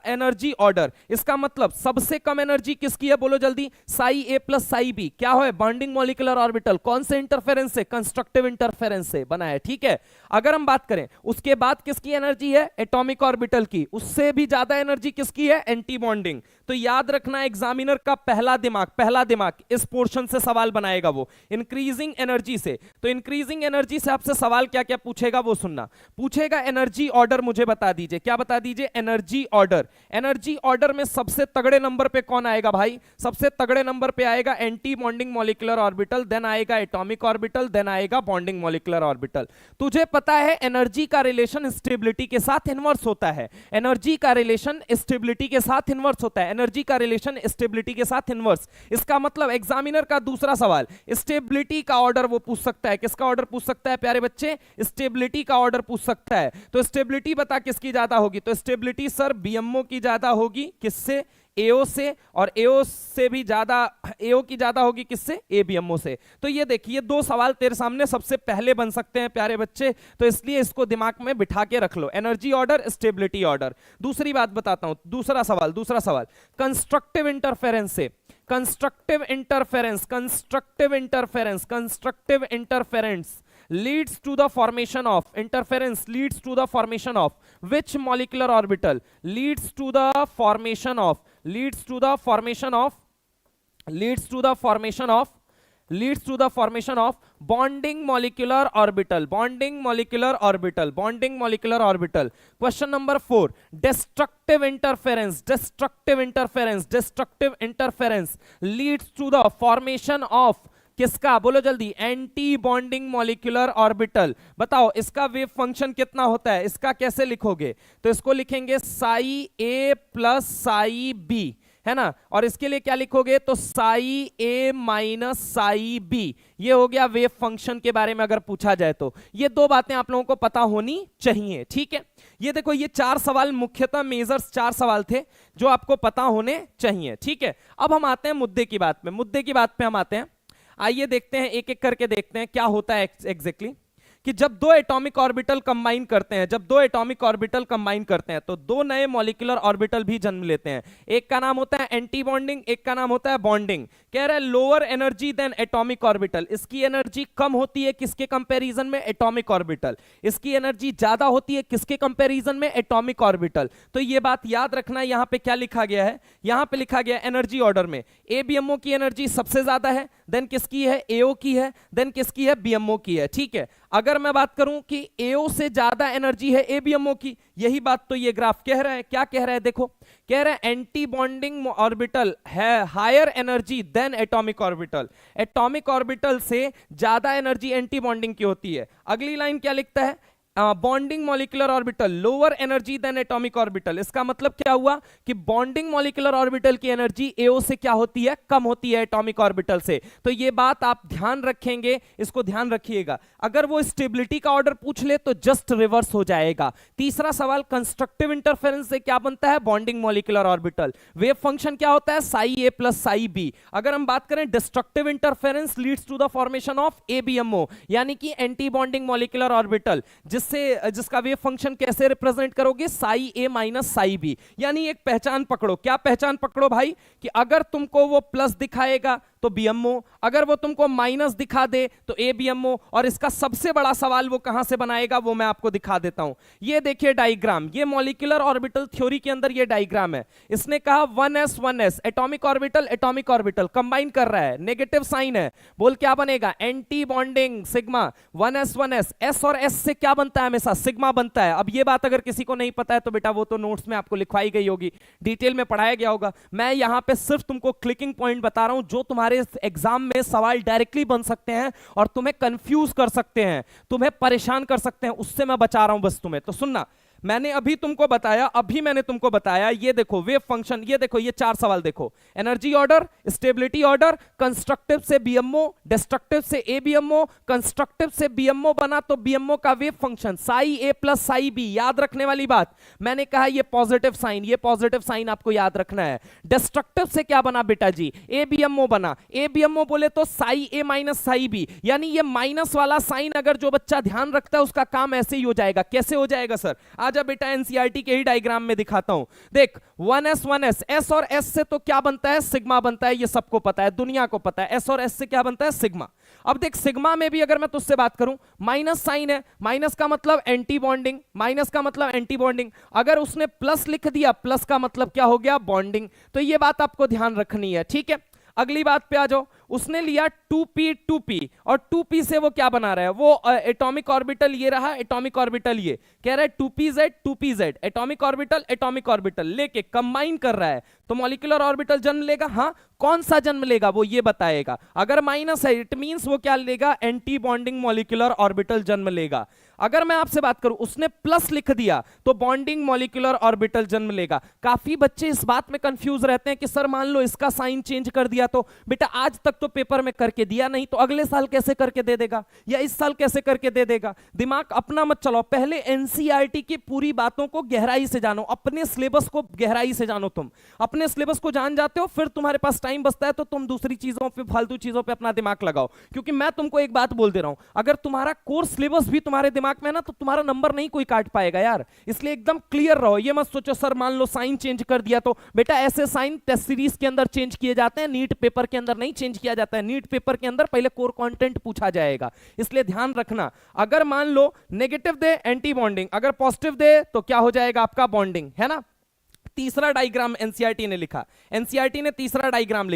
एनर्जी ऑर्डर, इसका मतलब सबसे कम एनर्जी किसकी है? बोलो जल्दी। Sai A plus psi B. क्या है? Bonding molecular orbital. कौन से इंटरफेरेंस से? कंस्ट्रक्टिव इंटरफेरेंस से बना है, ठीक है। अगर हम बात करें उसके बाद किसकी एनर्जी है? एटॉमिक ऑर्बिटल की। उससे भी ज्यादा एनर्जी किसकी है? Anti bonding. तो याद रखना एग्जामिनर का पहला दिमाग इस पोर्शन से सवाल बनाएगा, वो इंक्रीजिंग एनर्जी से। तो इंक्रीजिंग एनर्जी से आपसे सवाल क्या क्या पूछेगा वो सुनना। पूछेगा एनर्जी ऑर्डर, मुझे बता दीजिए। क्या बता दीजिए? Energy order. एनर्जी ऑर्डर में सबसे तगड़े नंबर पे कौन आएगा भाई? सबसे तगड़े नंबर पे आएगा anti bonding molecular orbital, then आएगा एटॉमिक ऑर्बिटल, देन आएगा बॉन्डिंग मॉलिक्यूलर ऑर्बिटल। तुझे पता है एनर्जी का रिलेशन स्टेबिलिटी के साथ इनवर्स होता है। एनर्जी का रिलेशन स्टेबिलिटी के साथ इनवर्स होता है। एनर्जी का रिलेशन स्टेबिलिटी के साथ इनवर्स। इसका मतलब एग्जामिनर का दूसरा सवाल स्टेबिलिटी का ऑर्डर वो पूछ सकता है। किसका ऑर्डर पूछ सकता है प्यारे बच्चे? स्टेबिलिटी का ऑर्डर पूछ सकता है। तो स्टेबिलिटी बता किसकी ज्यादा होगी? तो स्टेबिलिटी सर बीएमओ की ज्यादा होगी। किससे? एओ से। और एओ से भी ज्यादा, एओ की ज्यादा होगी किससे? एबीएमओ से। तो ये देखिए दो सवाल तेरे सामने सबसे पहले बन सकते हैं प्यारे बच्चे, तो इसलिए इसको दिमाग में बिठा के रख लो, एनर्जी ऑर्डर, स्टेबिलिटी ऑर्डर। दूसरी बात बताता हूं, दूसरा सवाल कंस्ट्रक्टिव इंटरफेरेंस से, constructive interference leads to the formation of, interference leads to the formation of which molecular orbital? leads to the formation of bonding molecular orbital, question number 4, destructive interference leads to the formation of किसका, बोलो जल्दी, anti bonding molecular orbital. बताओ इसका wave function कितना होता है, इसका कैसे लिखोगे? तो इसको लिखेंगे Sai A plus psi B, है ना, और इसके लिए क्या लिखोगे? तो Sai A minus psi B. ये हो गया वेव फंक्शन के बारे में अगर पूछा जाए तो। ये दो बातें आप लोगों को पता होनी चाहिए, ठीक है। ये देखो, ये 4 सवाल मुख्यतः मेजर्स 4 सवाल थे जो आपको पता होने चाहिए, ठीक है। अब हम आते हैं मुद्दे की बात पे, मुद्दे की बात पे हम आते हैं। आइए देखते हैं, एक एक करके देखते हैं क्या होता है एग्जैक्टली कि जब दो एटॉमिक ऑर्बिटल कंबाइन करते हैं, जब दो एटॉमिक ऑर्बिटल कंबाइन करते हैं तो दो नए मॉलिक्यूलर ऑर्बिटल भी जन्म लेते हैं। एक का नाम होता है एंटी बॉन्डिंग, एक का नाम होता है बॉन्डिंग। कह रहा है lower energy than atomic orbital, इसकी एनर्जी कम होती है किसके कंपैरिजन में? Atomic orbital. इसकी एनर्जी ज्यादा होती है किसके कंपैरिजन में? Atomic orbital. तो ये बात याद रखना, यहां पे क्या लिखा गया है? यहां पे लिखा गया एनर्जी ऑर्डर में एबीएमओ की एनर्जी सबसे ज्यादा है, देन किसकी है? एओ की है, देन किसकी है? बीएमओ की है, ठीक है। अगर मैं बात करूं कि एओ से ज्यादा एनर्जी है एबीएमओ की, यही बात तो ये ग्राफ कह रहा है। क्या कह रहा है? देखो, कह रहा है एंटी बॉन्डिंग ऑर्बिटल है higher energy than atomic orbital, atomic orbital से ज्यादा एनर्जी एंटी बॉन्डिंग की होती है। अगली लाइन क्या लिखता है? Bonding molecular orbital lower energy than atomic orbital. इसका मतलब क्या हुआ कि बॉन्डिंग मॉलिक्यूलर ऑर्बिटल की एनर्जी एओ से क्या होती है? कम होती है एटॉमिक ऑर्बिटल से। तो ये बात आप ध्यान रखेंगे, इसको ध्यान रखिएगा। अगर वो स्टेबिलिटी का ऑर्डर पूछ ले तो जस्ट रिवर्स हो जाएगा। तीसरा सवाल, कंस्ट्रक्टिव इंटरफेरेंस से क्या बनता है? Bonding molecular orbital. Wave function क्या होता है? Psi A plus psi B. अगर हम बात करें destructive interference leads to the formation of ABMO, यानी कि एंटी बॉन्डिंग मॉलिक्यूलर ऑर्बिटल, जिसका वेव फंक्शन कैसे रिप्रेजेंट करोगे? Psi A minus psi B. यानी एक पहचान पकड़ो। क्या पहचान पकड़ो भाई? कि अगर तुमको वो प्लस दिखाएगा तो बीएमओ, अगर वो तुमको माइनस दिखा दे तो एबीएमओ, और इसका सबसे बड़ा सवाल वो कहां से बनाएगा वो मैं आपको दिखा देता हूं। ये देखिए डायग्राम, ये मॉलिक्यूलर ऑर्बिटल थ्योरी के अंदर ये डायग्राम है। इसने कहा 1s 1s atomic orbital combine कर रहा है, नेगेटिव साइन है, बोल क्या बनेगा? Anti bonding sigma. 1s 1s, S और एस से क्या बनता है? हमेशा सिग्मा बनता है। अब ये बात अगर किसी को नहीं पता है तो बेटा वो तो नोट्स में आपको लिखवाई गई होगी, डिटेल में पढ़ाया गया होगा। मैं यहां पे सिर्फ तुमको क्लिकिंग पॉइंट बता रहा हूं जो तुम्हारे एग्जाम में सवाल डायरेक्टली बन सकते हैं और तुम्हें कंफ्यूज कर सकते हैं, तुम्हें परेशान कर सकते हैं, उससे मैं बचा रहा हूं बस तुम्हें। तो सुनना, मैंने अभी तुमको बताया, ये देखो वेव फंक्शन, ये देखो ये 4 सवाल देखो। Energy order, stability order, constructive से बीएमओ, डिस्ट्रक्टिव से एबीएमओ, कंस्ट्रक्टिव से बीएमओ बना तो बीएमओ का wave function psi A plus psi B. याद रखने वाली बात, मैंने कहा ये पॉजिटिव साइन आपको याद रखना है। डिस्ट्रक्टिव से क्या बना बेटा जी? एबीएमओ बना। एबीएमओ बोले तो Sai A minus psi B, यानी ये माइनस वाला साइन अगर जो बच्चा ध्यान रखता है उसका काम ऐसे ही हो जाएगा। कैसे हो जाएगा सर? आजा बेटा एनसीईआरटी के ही डायग्राम में दिखाता हूं। देख 1s एस और एस से तो क्या बनता है? सिग्मा बनता है, ये सबको पता है, दुनिया को पता है। एस और एस से क्या बनता है? सिग्मा। अब देख सिग्मा में भी अगर मैं तुझसे बात करूं, माइनस साइन है, माइनस का मतलब एंटी बॉन्डिंग, माइनस का मतलब एंटी बॉन्डिंग। अगर उसने प्लस लिख दिया, प्लस का मतलब क्या हो गया? बॉन्डिंग। तो ये बात आपको ध्यान रखनी है, ठीक है। अगली बात पे आ जाओ, उसने लिया 2p और 2p से वो क्या बना रहा है? वो एटॉमिक ऑर्बिटल ये रहा, एटॉमिक ऑर्बिटल ये कह रहा है 2pz एटॉमिक ऑर्बिटल लेके कंबाइन कर रहा है तो मॉलिक्यूलर ऑर्बिटल जन्म लेगा। हाँ, कौन सा जन्म लेगा वो ये बताएगा। अगर माइनस है इट मींस वो क्या लेगा? एंटी बॉन्डिंग मॉलिक्यूलर ऑर्बिटल जन्म लेगा। अगर मैं आपसे बात करूं, उसने प्लस लिख दिया तो बॉन्डिंग मॉलिक्यूलर ऑर्बिटल जन्म लेगा। काफी बच्चे इस बात में कंफ्यूज रहते हैं कि सर मान लो इसका साइन चेंज कर दिया तो। बेटा आज तक तो पेपर में करके दिया नहीं, तो अगले साल कैसे करके दे देगा या इस साल कैसे करके दे देगा? दिमाग अपना मत चलाओ, पहले एनसीईआरटी की पूरी बातों को गहराई से जानो, अपने सिलेबस को गहराई से जानो। तुम अपने सिलेबस को जान जाते हो, फिर तुम्हारे पास टाइम बचता है तो तुम दूसरी चीजों पे, फालतू चीजों पे अपना दिमाग लगाओ। क्योंकि मैं तुमको एक बात बोल दे रहा हूं, अगर तुम्हारा कोर्स सिलेबस भी तुम्हारे दिमाग में है ना तो तुम्हारा नंबर नहीं कोई काट पाएगा यार। इसलिए एकदम क्लियर रहो, ये मत सोचो सर मान लो साइन चेंज कर दिया तो। बेटा ऐसे साइन टेस्ट सीरीज के अंदर चेंज किए जाते हैं, नीट पेपर के अंदर नहीं चेंज किया जाता है। नीट पेपर के अंदर पहले कोर कंटेंट पूछा जाएगा, इसलिए ध्यान रखना। अगर मान लो नेगेटिव दे एंटी बॉन्डिंग, अगर पॉजिटिव दे तो क्या हो जाएगा आपका? बॉन्डिंग, है ना। तीसरा डायग्राम एनसीईआरटी ने लिखा, एनसीईआरटी ने तीसरा डायग्राम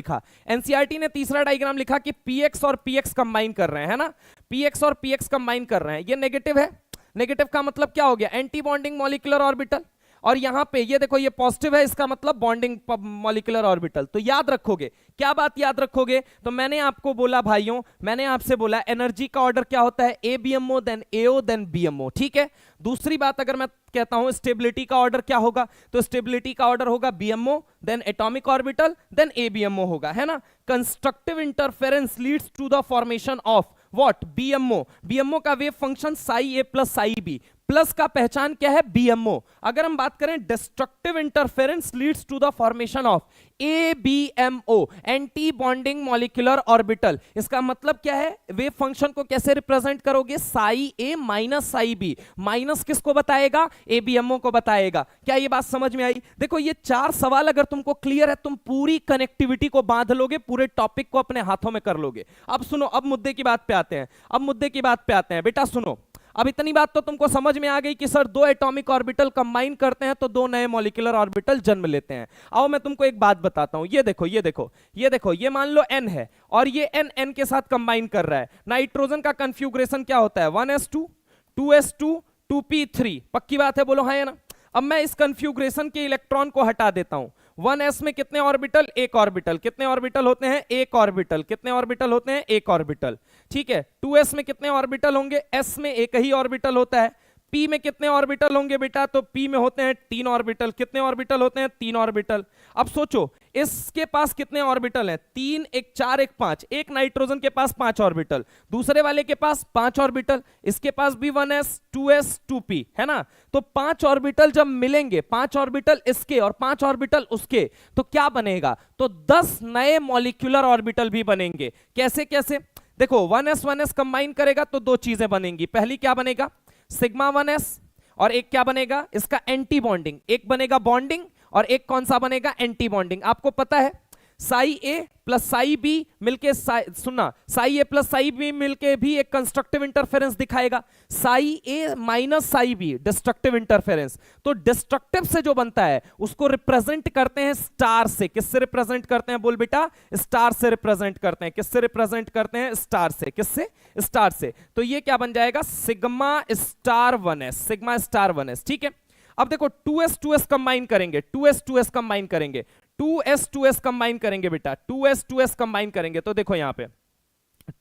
लिखा कि पीएक्स और पीएक्स कंबाइन कर रहे हैं, है ना। पीएक्स और पीएक्स कंबाइन कर रहे हैं, ये नेगेटिव है। नेगेटिव का मतलब क्या हो गया? Anti bonding molecular orbital. और यहां पे ये देखो ये पॉजिटिव है, इसका मतलब बॉन्डिंग मॉलिक्यूलर ऑर्बिटल। तो याद रखोगे, क्या बात याद रखोगे? तो मैंने आपको बोला भाइयों, मैंने आपसे बोला एनर्जी का ऑर्डर क्या होता है, ABMO then AO then BMO, ठीक है। दूसरी बात अगर मैं कहता हूं स्टेबिलिटी का ऑर्डर क्या होगा, तो स्टेबिलिटी का ऑर्डर होगा BMO then atomic orbital then ABMO होगा, है ना। Constructive interference leads to the formation of what, BMO। BMO का wave function psi A plus psi B, plus का पहचान क्या है, BMO। अगर हम बात करें destructive interference leads to the formation of ABMO, anti bonding molecular orbital. इसका मतलब क्या है, वेव फंक्शन को कैसे रिप्रेजेंट करोगे, psi A minus psi B. Minus किसको बताएगा, ABMO को बताएगा। क्या ये बात समझ में आई? देखो ये 4 सवाल अगर तुमको क्लियर है, तुम पूरी कनेक्टिविटी को बांध लोगे, पूरे टॉपिक को अपने हाथों में कर लोगे। अब सुनो, अब मुद्दे की बात पे आते हैं, अब मुद्दे की बात पे आते हैं। बेटा सुनो, अब इतनी बात तो तुमको समझ में आ गई कि सर 2 एटॉमिक ऑर्बिटल कंबाइन करते हैं तो 2 नए मॉलिक्यूलर ऑर्बिटल जन्म लेते हैं। आओ मैं तुमको एक बात बताता हूं, ये देखो ये देखो ये देखो, ये मान लो n है और ये n के साथ कंबाइन कर रहा है। नाइट्रोजन का कन्फ्यूग्रेशन क्या होता है, 1s2 2s2 2p3, पक्की बात है, बोलो हाँ या ना। अब मैं इस कन्फ्यूग्रेशन के इलेक्ट्रॉन को हटा देता हूं। 1s में कितने ऑर्बिटल, एक ऑर्बिटल। कितने ऑर्बिटल होते हैं, एक ऑर्बिटल। कितने ऑर्बिटल होते हैं, एक ऑर्बिटल, ठीक है। 2s में कितने ऑर्बिटल होंगे, s में एक ही ऑर्बिटल होता है। p में कितने ऑर्बिटल होंगे बेटा, तो p में होते हैं 3 ऑर्बिटल। कितने ऑर्बिटल होते हैं, 3 ऑर्बिटल। अब सोचो इसके पास कितने ऑर्बिटल हैं, 3 1 4 1 5। एक नाइट्रोजन के पास 5 ऑर्बिटल, दूसरे वाले के पास 5 ऑर्बिटल, इसके पास भी 1s 2s 2p, है ना। तो 5 ऑर्बिटल जब मिलेंगे, 5 ऑर्बिटल इसके और 5 ऑर्बिटल उसके, तो क्या बनेगा, तो 10 नए मॉलिक्यूलर ऑर्बिटल भी बनेंगे। कैसे कैसे, देखो 1s कंबाइन करेगा तो 2 चीजें बनेंगी। पहली क्या बनेगा, सिग्मा 1s, और एक क्या बनेगा, इसका एंटी बॉन्डिंग। एक बनेगा बॉन्डिंग और एक कौन सा बनेगा, एंटी बॉन्डिंग। आपको पता है psi A plus psi B मिलके, सुनना, psi A plus psi B मिलके भी एक कंस्ट्रक्टिव इंटरफेरेंस दिखाएगा। Psi A minus psi B destructive interference. तो डिस्ट्रक्टिव से जो बनता है उसको रिप्रेजेंट करते हैं स्टार से। किससे रिप्रेजेंट करते हैं, बोल बेटा, स्टार से रिप्रेजेंट करते हैं। किससे रिप्रेजेंट करते हैं, स्टार से। किससे, स्टार से। तो ये क्या बन जाएगा, sigma star 1s, sigma star 1s, ठीक है। अब देखो 2s कंबाइन करेंगे, 2s कंबाइन करेंगे, 2s कंबाइन करेंगे बेटा, 2s कंबाइन करेंगे। तो देखो यहां पे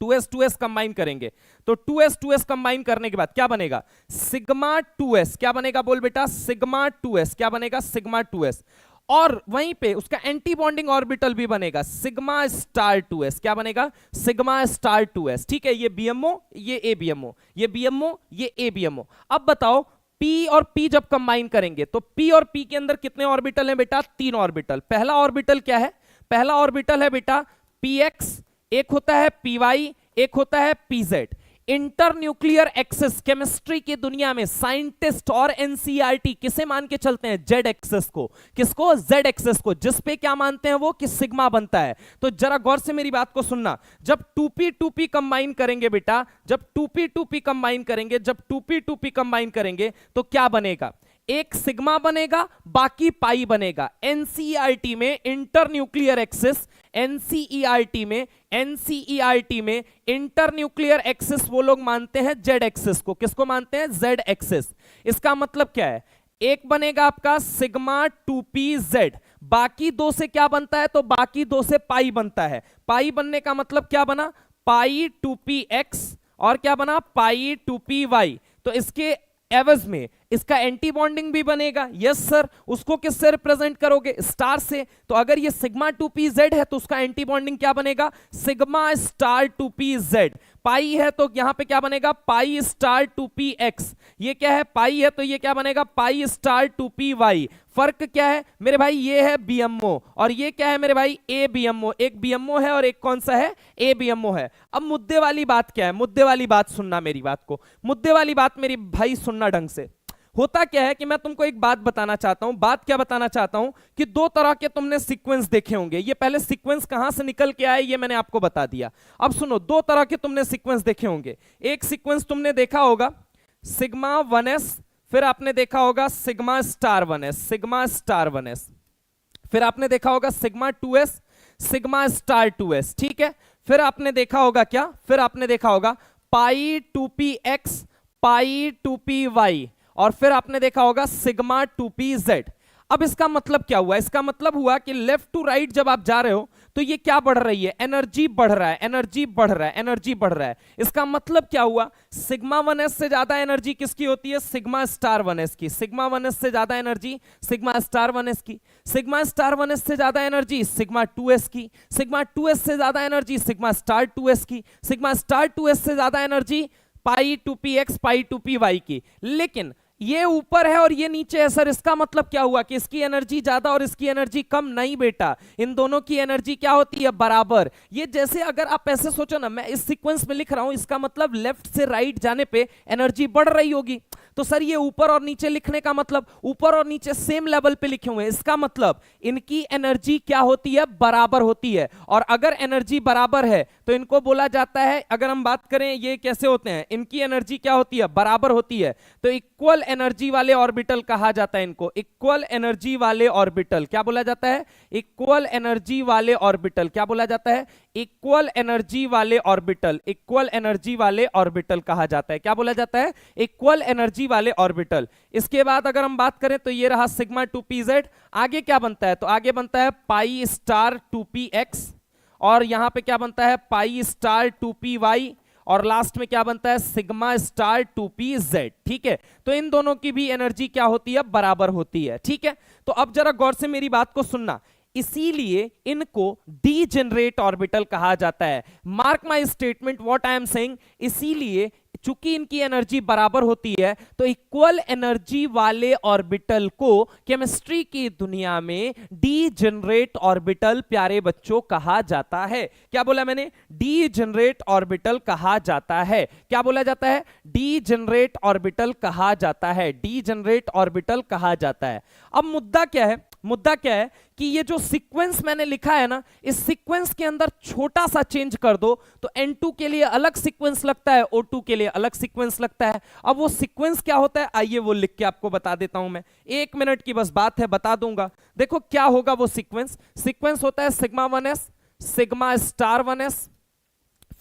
2s कंबाइन करेंगे, तो 2s कंबाइन करने के बाद क्या बनेगा, सिग्मा 2s। क्या बनेगा, बोल बेटा, सिग्मा 2s। क्या बनेगा, सिग्मा 2s। और वहीं पे उसका एंटी बॉन्डिंग ऑर्बिटल भी बनेगा, सिग्मा स्टार 2s। क्या बनेगा, सिग्मा स्टार 2s, ठीक है। ये BMO, ये ABMO, ये BMO, ये ABMO। अब बताओ P और P जब कंबाइन करेंगे तो P और P के अंदर कितने ऑर्बिटल हैं बेटा, 3 ऑर्बिटल। पहला ऑर्बिटल क्या है, पहला ऑर्बिटल है बेटा px, एक होता है py, एक होता है pz। Inter nuclear axis chemistry की दुनिया में साइंटिस्ट और एनसीईआरटी किसे मान के चलते हैं, जेड एक्सिस को। किसको, जेड एक्सिस को, जिस पे क्या मानते हैं वो, कि सिग्मा बनता है। तो जरा गौर से मेरी बात को सुनना, जब 2p कंबाइन करेंगे बेटा, जब 2p कंबाइन करेंगे, जब 2p कंबाइन करेंगे तो क्या बनेगा, एक सिग्मा बनेगा, बाकी पाई बनेगा। एनसीईआरटी में इंटर न्यूक्लियर एक्सिस, एनसीईआरटी में इंटर न्यूक्लियर एक्सिस वो लोग मानते हैं जेड एक्सिस को। किसको मानते हैं, जेड एक्सिस। इसका मतलब क्या है, एक बनेगा आपका सिग्मा 2pz, बाकी 2 से क्या बनता है, तो बाकी 2 से पाई बनता है। पाई बनने का मतलब क्या बना, पाई 2px, और क्या बना, पाई 2py। तो इसके एवज में इसका एंटी बॉन्डिंग भी बनेगा। यस सर, उसको किससे रिप्रेजेंट करोगे, स्टार से। तो अगर ये सिग्मा 2pz है तो उसका एंटी बॉन्डिंग क्या बनेगा, सिग्मा स्टार 2pz। पाई है तो यहां पे क्या बनेगा, पाई स्टार 2px। ये क्या है, पाई है तो ये क्या बनेगा, पाई स्टार 2py। फर्क क्या है मेरे भाई, ये है BMO और ये क्या है मेरे भाई, ABMO। एक BMO है और एक कौन सा है, ABMO है। अब मुद्दे वाली बात क्या है, मुद्दे वाली बात सुनना मेरी बात को, मुद्दे वाली बात मेरी भाई सुनना ढंग से। होता क्या है कि मैं तुमको एक बात बताना चाहता हूं। बात क्या बताना चाहता हूं कि 2 तरह के तुमने सीक्वेंस देखे होंगे। ये पहले सीक्वेंस कहां से निकल के आए ये मैंने आपको बता दिया। अब सुनो, 2 तरह के तुमने सीक्वेंस देखे होंगे। एक सीक्वेंस तुमने देखा होगा सिग्मा 1s, फिर आपने देखा होगा sigma star 1s, sigma star 1s। फिर आपने देखा होगा sigma 2s, sigma star 2s, ठीक है। फिर आपने देखा होगा क्या, फिर आपने देखा होगा पाई 2px, पाई 2py। और फिर आपने देखा होगा सिग्मा 2p z। अब इसका मतलब क्या हुआ? इसका मतलब हुआ कि लेफ्ट टू राइट जब आप जा रहे हो तो ये क्या बढ़ रही है? एनर्जी बढ़ रहा है, एनर्जी बढ़ रहा है, एनर्जी बढ़ रहा है। इसका मतलब क्या हुआ? सिग्मा 1s से ज्यादा एनर्जी किसकी होती है? सिग्मा स्टार 1s की। सिग्मा 1s से ज्यादा एनर्जी सिग्मा स्टार 1s की। सिग्मा स्टार 1s से ज्यादा एनर्जी सिग्मा 2s की। सिग्मा 2s से ज्यादा एनर्जी सिग्मा स्टार 2s की। सिग्मा स्टार 2s से ज्यादा एनर्जी पाई 2px पाई 2py की। लेकिन ये ऊपर है और ये नीचे है सर, इसका मतलब क्या हुआ कि इसकी एनर्जी ज्यादा और इसकी एनर्जी कम? नहीं बेटा, इन दोनों की एनर्जी क्या होती है? बराबर। ये जैसे अगर आप ऐसे सोचो ना, मैं इस सीक्वेंस में लिख रहा हूं, इसका मतलब लेफ्ट से राइट जाने पे एनर्जी बढ़ रही होगी। तो सर ये ऊपर और नीचे लिखने का मतलब ऊपर और नीचे सेम लेवल पे लिखे हुए हैं, इसका मतलब इनकी एनर्जी क्या होती है? बराबर होती है। और अगर एनर्जी बराबर है तो इनको बोला जाता है, अगर हम बात करें ये कैसे होते हैं, इनकी एनर्जी क्या होती है? बराबर होती है, तो इक्वल एनर्जी वाले ऑर्बिटल कहा जाता है इनको। इक्वल एनर्जी वाले ऑर्बिटल क्या बोला जाता है? इक्वल एनर्जी वाले ऑर्बिटल क्या बोला जाता है? इक्वल एनर्जी वाले ऑर्बिटल। इक्वल एनर्जी वाले ऑर्बिटल कहा जाता है। क्या बोला जाता है? इक्वल एनर्जी वाले ऑर्बिटल। इसके बाद अगर हम बात करें तो ये रहा सिग्मा 2pz। आगे क्या बनता है? तो आगे बनता है पाई स्टार 2px, और यहां पे क्या बनता है? पाई स्टार 2py, और लास्ट में क्या बनता है? Sigma star 2pz। ठीक है, तो इन दोनों की भी एनर्जी क्या होती है? बराबर होती है। ठीक है, तो अब जरा गौर से मेरी बात को सुनना। इसीलिए इनको डीजेनरेट ऑर्बिटल कहा जाता है। Mark my statement what I am saying. इसीलिए चूंकि इनकी एनर्जी बराबर होती है तो इक्वल एनर्जी वाले ऑर्बिटल को केमिस्ट्री की दुनिया में डीजेनरेट ऑर्बिटल प्यारे बच्चों कहा जाता है। क्या बोला मैंने? डीजेनरेट ऑर्बिटल कहा जाता है। क्या बोला जाता है? डीजेनरेट ऑर्बिटल कहा जाता है। डीजेनरेट ऑर्बिटल कहा जाता है। अब मुद्दा क्या है? मुद्दा क्या है कि ये जो सीक्वेंस मैंने लिखा है ना, इस सीक्वेंस के अंदर छोटा सा चेंज कर दो तो N2 के लिए अलग सीक्वेंस लगता है, O2 के लिए अलग सीक्वेंस लगता है। अब वो सीक्वेंस क्या होता है, आइए वो लिख के आपको बता देता हूं मैं। 1 मिनट की बस बात है, बता दूंगा। देखो क्या होगा वो सीक्वेंस। सीक्वेंस होता है sigma 1s sigma star 1s।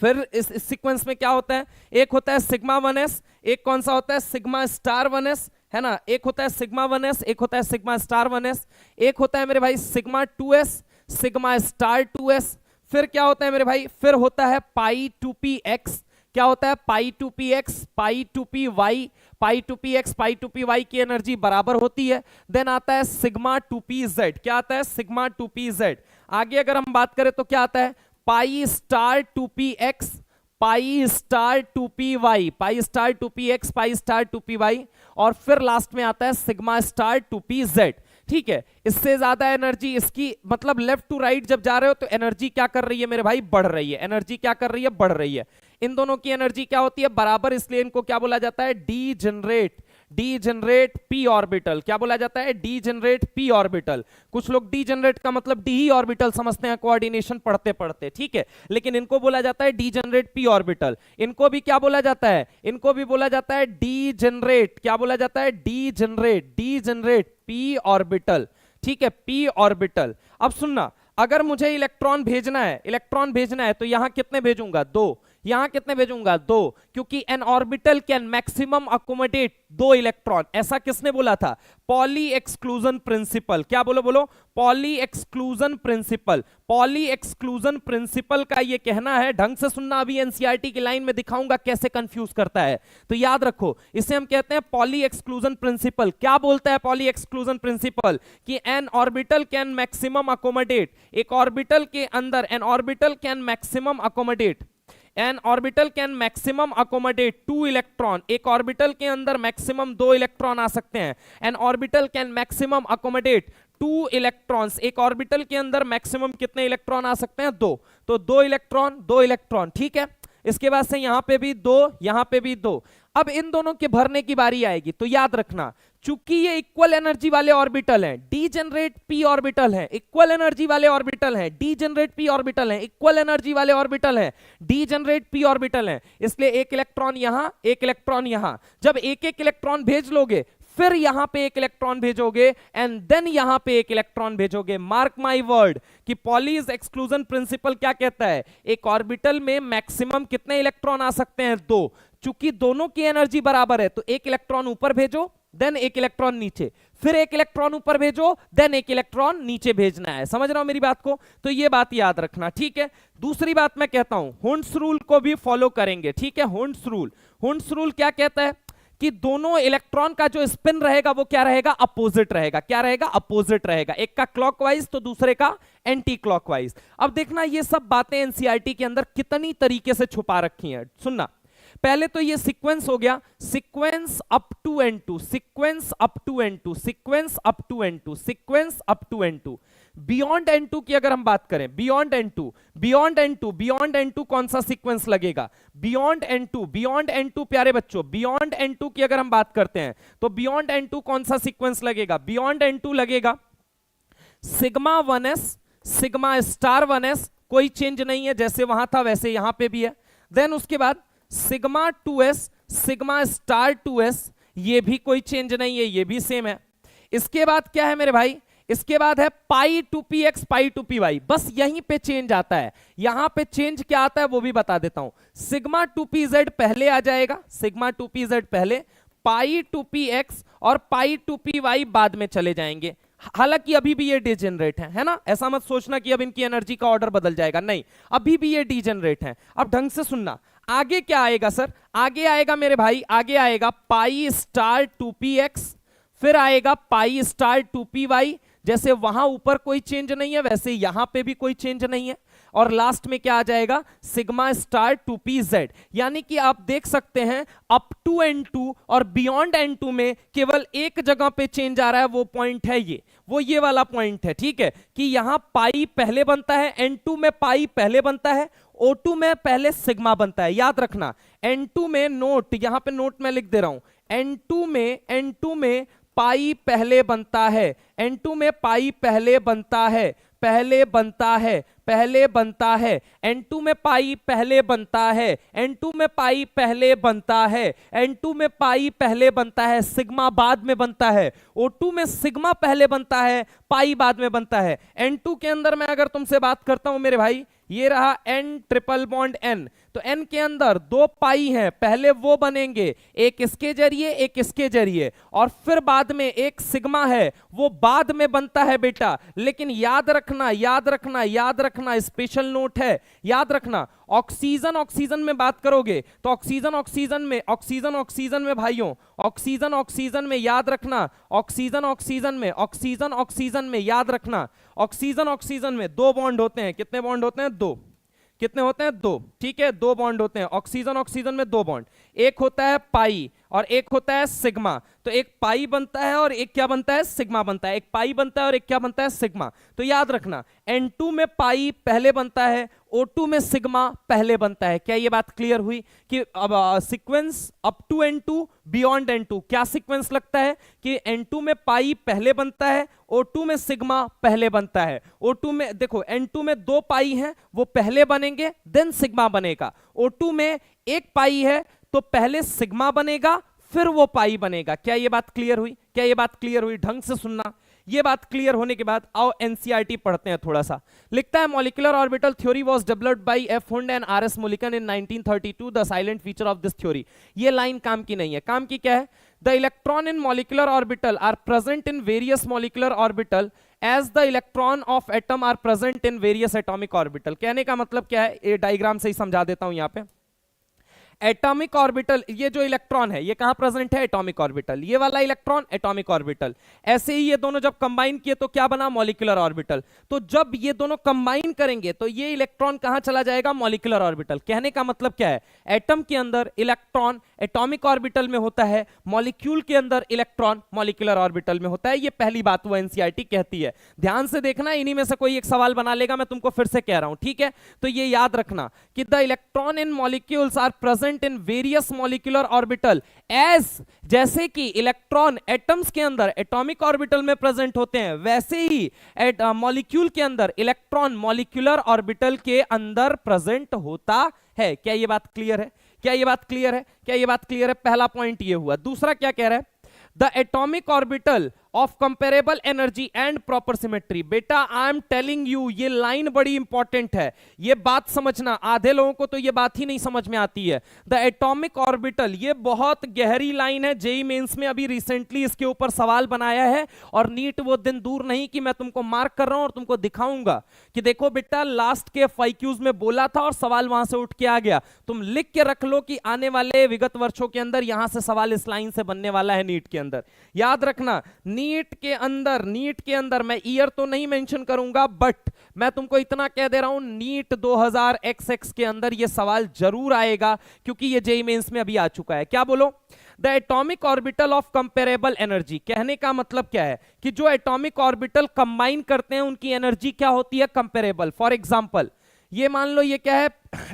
फिर इस सीक्वेंस में क्या होता है? एक होता है सिग्मा 1s, एक कौन सा होता है? सिग्मा स्टार 1s, है ना। एक होता है सिग्मा 1s, एक होता है सिग्मा स्टार 1s, एक होता है मेरे भाई sigma 2s sigma star 2s। फिर क्या होता है मेरे भाई? फिर होता है पाई 2px। क्या होता है? पाई 2px पाई 2py। पाई 2px पाई 2py की एनर्जी बराबर होती है। देन आता है सिग्मा 2pz। क्या आता है? Sigma 2pz। आगे अगर हम बात करें तो क्या आता है? Pi star 2px pi star 2py, pi star 2px pi star 2py, और फिर लास्ट में आता है सिग्मा स्टार 2pz। ठीक है, इससे ज्यादा एनर्जी इसकी, मतलब लेफ्ट टू राइट जब जा रहे हो तो एनर्जी क्या कर रही है मेरे भाई? बढ़ रही है। एनर्जी क्या कर रही है? बढ़ रही है। इन दोनों की एनर्जी क्या होती है? बराबर, इसलिए इनको क्या बोला जाता है? डीजेनरेट। Degenerate P orbital. क्या बोला जाता है? Degenerate P orbital. कुछ लोग डीजेनरेट का मतलब डी ऑर्बिटल समझते हैं कोऑर्डिनेशन पढ़ते पढ़ते, ठीक है, लेकिन इनको बोला जाता है डीजेनरेट पी ऑर्बिटल। इनको भी क्या बोला जाता है? इनको भी बोला जाता है डीजेनरेट। क्या बोला जाता है? डीजेनरेट। Degenerate P orbital. ठीक है, पी ऑर्बिटल। अब सुनना, अगर मुझे इलेक्ट्रॉन भेजना है, इलेक्ट्रॉन भेजना है तो यहां कितने भेजूंगा? 2। यहां कितने भेजूंगा? 2, क्योंकि N orbital can maximum accommodate 2 electron. ऐसा किसने बोला था? Poly exclusion principle. क्या बोलो बोलो? Poly exclusion principle. Poly exclusion principle का ये कहना है, ढंग से सुनना, अभी एनसीईआरटी की लाइन में दिखाऊंगा कैसे कंफ्यूज करता है, तो याद रखो, इसे हम कहते हैं पॉली एक्सक्लूजन प्रिंसिपल। क्या बोलता है पॉली एक्सक्लूजन प्रिंसिपल? कि N orbital can maximum accommodate, एक ऑर्बिटल के अंदर N orbital can maximum accommodate, N orbital can maximum accommodate 2 electron. एक ऑर्बिटल के अंदर मैक्सिमम 2 इलेक्ट्रॉन आ सकते हैं। N orbital can maximum accommodate 2 electrons. एक ऑर्बिटल के अंदर मैक्सिमम कितने इलेक्ट्रॉन आ सकते हैं? 2। तो 2 इलेक्ट्रॉन 2 इलेक्ट्रॉन, ठीक है। इसके बाद से यहां पे भी 2, यहां पे भी 2। अब इन दोनों के भरने की बारी आएगी, तो याद रखना, चूंकि ये इक्वल एनर्जी वाले ऑर्बिटल हैं, डीजेनरेट पी ऑर्बिटल हैं, इक्वल एनर्जी वाले ऑर्बिटल हैं, डीजेनरेट पी ऑर्बिटल हैं, इक्वल एनर्जी वाले ऑर्बिटल हैं, डीजेनरेट पी ऑर्बिटल हैं, इसलिए एक इलेक्ट्रॉन यहां, एक इलेक्ट्रॉन यहां। जब एक एक इलेक्ट्रॉन भेज लोगे, फिर यहां पे एक इलेक्ट्रॉन भेजोगे, एंड देन यहां पे एक इलेक्ट्रॉन भेजोगे। मार्क माय वर्ड कि पॉलीज एक्सक्लूजन प्रिंसिपल क्या कहता है? एक ऑर्बिटल में मैक्सिमम कितने इलेक्ट्रॉन आ सकते हैं? 2। चूंकि दोनों की एनर्जी बराबर है तो एक इलेक्ट्रॉन ऊपर भेजो, देन एक इलेक्ट्रॉन नीचे, फिर एक इलेक्ट्रॉन ऊपर भेजो, देन एक इलेक्ट्रॉन नीचे भेजना है। समझ रहे हो मेरी बात को? तो ये बात याद रखना, ठीक है। दूसरी बात मैं कहता हूं, हुंड्स रूल को भी फॉलो करेंगे, ठीक है। हुंड्स रूल क्या कहता है कि दोनों इलेक्ट्रॉन का जो स्पिन रहेगा वो क्या रहेगा? अपोजिट रहेगा। क्या रहेगा? अपोजिट रहेगा। एक का क्लॉकवाइज तो दूसरे का एंटी क्लॉकवाइज। अब देखना ये सब बातें एनसीईआरटी के अंदर कितनी तरीके से छुपा रखी हैं। सुनना, पहले तो ये सीक्वेंस हो गया, sequence up to N2, sequence up to N2, sequence up to N2, sequence up to N2। Beyond N2 की अगर हम बात करें, बियॉन्ड N2 कौन सा सीक्वेंस लगेगा? बियॉन्ड N2 प्यारे बच्चों, बियॉन्ड N2 की अगर हम बात करते हैं तो बियॉन्ड N2 कौन सा सीक्वेंस लगेगा? बियॉन्ड N2 लगेगा sigma 1s, sigma star 1s, कोई चेंज नहीं है, जैसे वहां था वैसे यहां पे भी है। देन उसके बाद sigma 2s, sigma star 2s, ये भी कोई चेंज नहीं है, ये भी सेम है। इसके बाद क्या है मेरे भाई? इसके बाद है पाई 2px, पाई 2py, बस यहीं पे चेंज आता है। यहां पे चेंज क्या आता है वो भी बता देता हूं। सिग्मा 2pz पहले आ जाएगा, सिग्मा 2pz पहले, पाई 2px और पाई 2py बाद में चले जाएंगे। हालांकि अभी भी ये डिजेनरेट है ना, ऐसा मत सोचना कि अब इनकी एनर्जी का ऑर्डर बदल जाएगा, नहीं, अभी भी ये डिजेनरेट है। अब ढंग से सुनना, आगे क्या आएगा सर? आगे आएगा मेरे भाई, आगे आएगा पाई स्टार 2px, फिर आएगा पाई स्टार 2py। जैसे वहां ऊपर कोई चेंज नहीं है वैसे यहां पे भी कोई चेंज नहीं है। और लास्ट में क्या आ जाएगा? Sigma star 2pz। यानी कि आप देख सकते हैं अप टू N2 और बियॉन्ड N2 में केवल एक जगह पे चेंज आ रहा है, वो पॉइंट है ये वाला पॉइंट है, ठीक है। कि यहां पाई पहले बनता है, N2 में पाई पहले बनता है, O2 में पहले सिग्मा बनता है। याद रखना, N2 में नोट, यहां पे नोट मैं लिख दे रहा हूं, N2 में पाई पहले बनता है, N2 में पाई पहले बनता है, पहले बनता है। N2 में पाई पहले बनता है, N2 में पाई पहले बनता है, N2 में पाई पहले बनता है, सिग्मा बाद में बनता है। O2 में सिग्मा पहले बनता है, पाई बाद में बनता है। N2 के अंदर मैं अगर तुमसे बात करता हूं मेरे भाई, ये रहा N ट्रिपल बॉन्ड N, तो N के अंदर दो पाई हैं, पहले वो बनेंगे, एक इसके जरिए एक इसके जरिए, और फिर बाद में एक सिग्मा है वो बाद में बनता है बेटा। लेकिन याद रखना, स्पेशल नोट है, याद रखना, ऑक्सीजन में बात करोगे तो ऑक्सीजन में भाइयों, ऑक्सीजन में याद रखना, ऑक्सीजन में याद रखना, ऑक्सीजन में दो बॉन्ड होते हैं। कितने बॉन्ड होते हैं? दो। कितने होते हैं? दो, ठीक है, दो बॉन्ड होते हैं। ऑक्सीजन में दो बॉन्ड, एक होता है पाई और एक होता है सिग्मा। तो एक पाई बनता है और एक क्या बनता है? सिग्मा बनता है। एक पाई बनता है और एक क्या बनता है? सिग्मा। तो याद रखना, N2 में पाई पहले बनता है, O2 में सिग्मा पहले बनता है। क्या ये बात क्लियर हुई? कि अब sequence up to N2 beyond N2 क्या सीक्वेंस लगता है? कि N2 में पाई पहले बनता है, O2 में सिग्मा पहले बनता है। O2 में देखो, N2 में दो पाई हैं, वो पहले बनेंगे देन सिग्मा बनेगा। O2 में एक पाई है तो पहले सिग्मा बनेगा फिर वो पाई बनेगा। क्या ये बात क्लियर हुई? ढंग से सुनना। ये बात क्लियर होने के बाद आओ एनसीईआरटी पढ़ते हैं थोड़ा सा। लिखता है, molecular orbital theory was developed by F Hund and आर.एस. Mulliken in 1932। The salient feature of this theory. ये लाइन काम की नहीं है। काम की क्या है? The electron in molecular orbital are present in various molecular orbital as the electron of atom are present in various atomic orbital. कहने का मतलब क्या है? ये डायग्राम से ही समझा देता हूं। यहां पे एटॉमिक ऑर्बिटल, ये जो इलेक्ट्रॉन है ये कहां प्रेजेंट है? Atomic orbital. ये वाला इलेक्ट्रॉन एटॉमिक ऑर्बिटल। ऐसे ही ये दोनों जब कंबाइन किए तो क्या बना? Molecular orbital. तो जब ये दोनों कंबाइन करेंगे तो ये इलेक्ट्रॉन कहां चला जाएगा? Molecular orbital. कहने का मतलब क्या है? एटम के अंदर इलेक्ट्रॉन एटॉमिक ऑर्बिटल में होता है, मॉलिक्यूल के अंदर इलेक्ट्रॉन मॉलिक्यूलर ऑर्बिटल में होता है। ये पहली बात वो एनसीईआरटी कहती है। ध्यान से देखना, इन्हीं में से कोई एक सवाल बना लेगा, मैं तुमको फिर से कह रहा हूं, ठीक है? तो ये याद रखना कि the electron in molecules are present in various molecular orbital as, जैसे कि इलेक्ट्रॉन एटम्स के अंदर एटॉमिक ऑर्बिटल में प्रेजेंट होते हैं, वैसे ही मॉलिक्यूल के अंदर इलेक्ट्रॉन मॉलिक्यूलर ऑर्बिटल के अंदर प्रेजेंट होता है। क्या ये बात क्लियर है? पहला पॉइंट ये हुआ। दूसरा क्या कह रहा है? The atomic orbital of comparable energy and proper symmetry. बेटा आई एम टेलिंग यू, ये लाइन बड़ी इंपॉर्टेंट है, ये बात समझना। आधे लोगों को तो ये बात ही नहीं समझ में आती है। द एटॉमिक ऑर्बिटल, ये बहुत गहरी लाइन है। जेईई मेंस में अभी रिसेंटली इसके ऊपर सवाल बनाया है, और नीट वो दिन दूर नहीं कि मैं तुमको मार्क कर रहा हूं और तुमको दिखाऊंगा कि देखो बेटा लास्ट के FAQs में बोला था और सवाल वहां से उठ के आ गया। तुम लिख के रख लो कि आने वाले विगत वर्षों के अंदर यहां से सवाल इस लाइन से बनने वाला है नीट के अंदर। याद रखना, नीट के अंदर मैं ईयर तो नहीं मेंशन करूंगा, बट मैं तुमको इतना कह दे रहा हूं, नीट 2000XX के अंदर यह सवाल जरूर आएगा, क्योंकि ये जेईई मेंस में अभी आ चुका है। क्या बोलो? The atomic orbital of comparable energy. कहने का मतलब क्या है कि जो एटॉमिक ऑर्बिटल कंबाइन करते हैं उनकी एनर्जी क्या होती है? कंपेरेबल। फॉर एग्जांपल ये मान लो ये क्या है,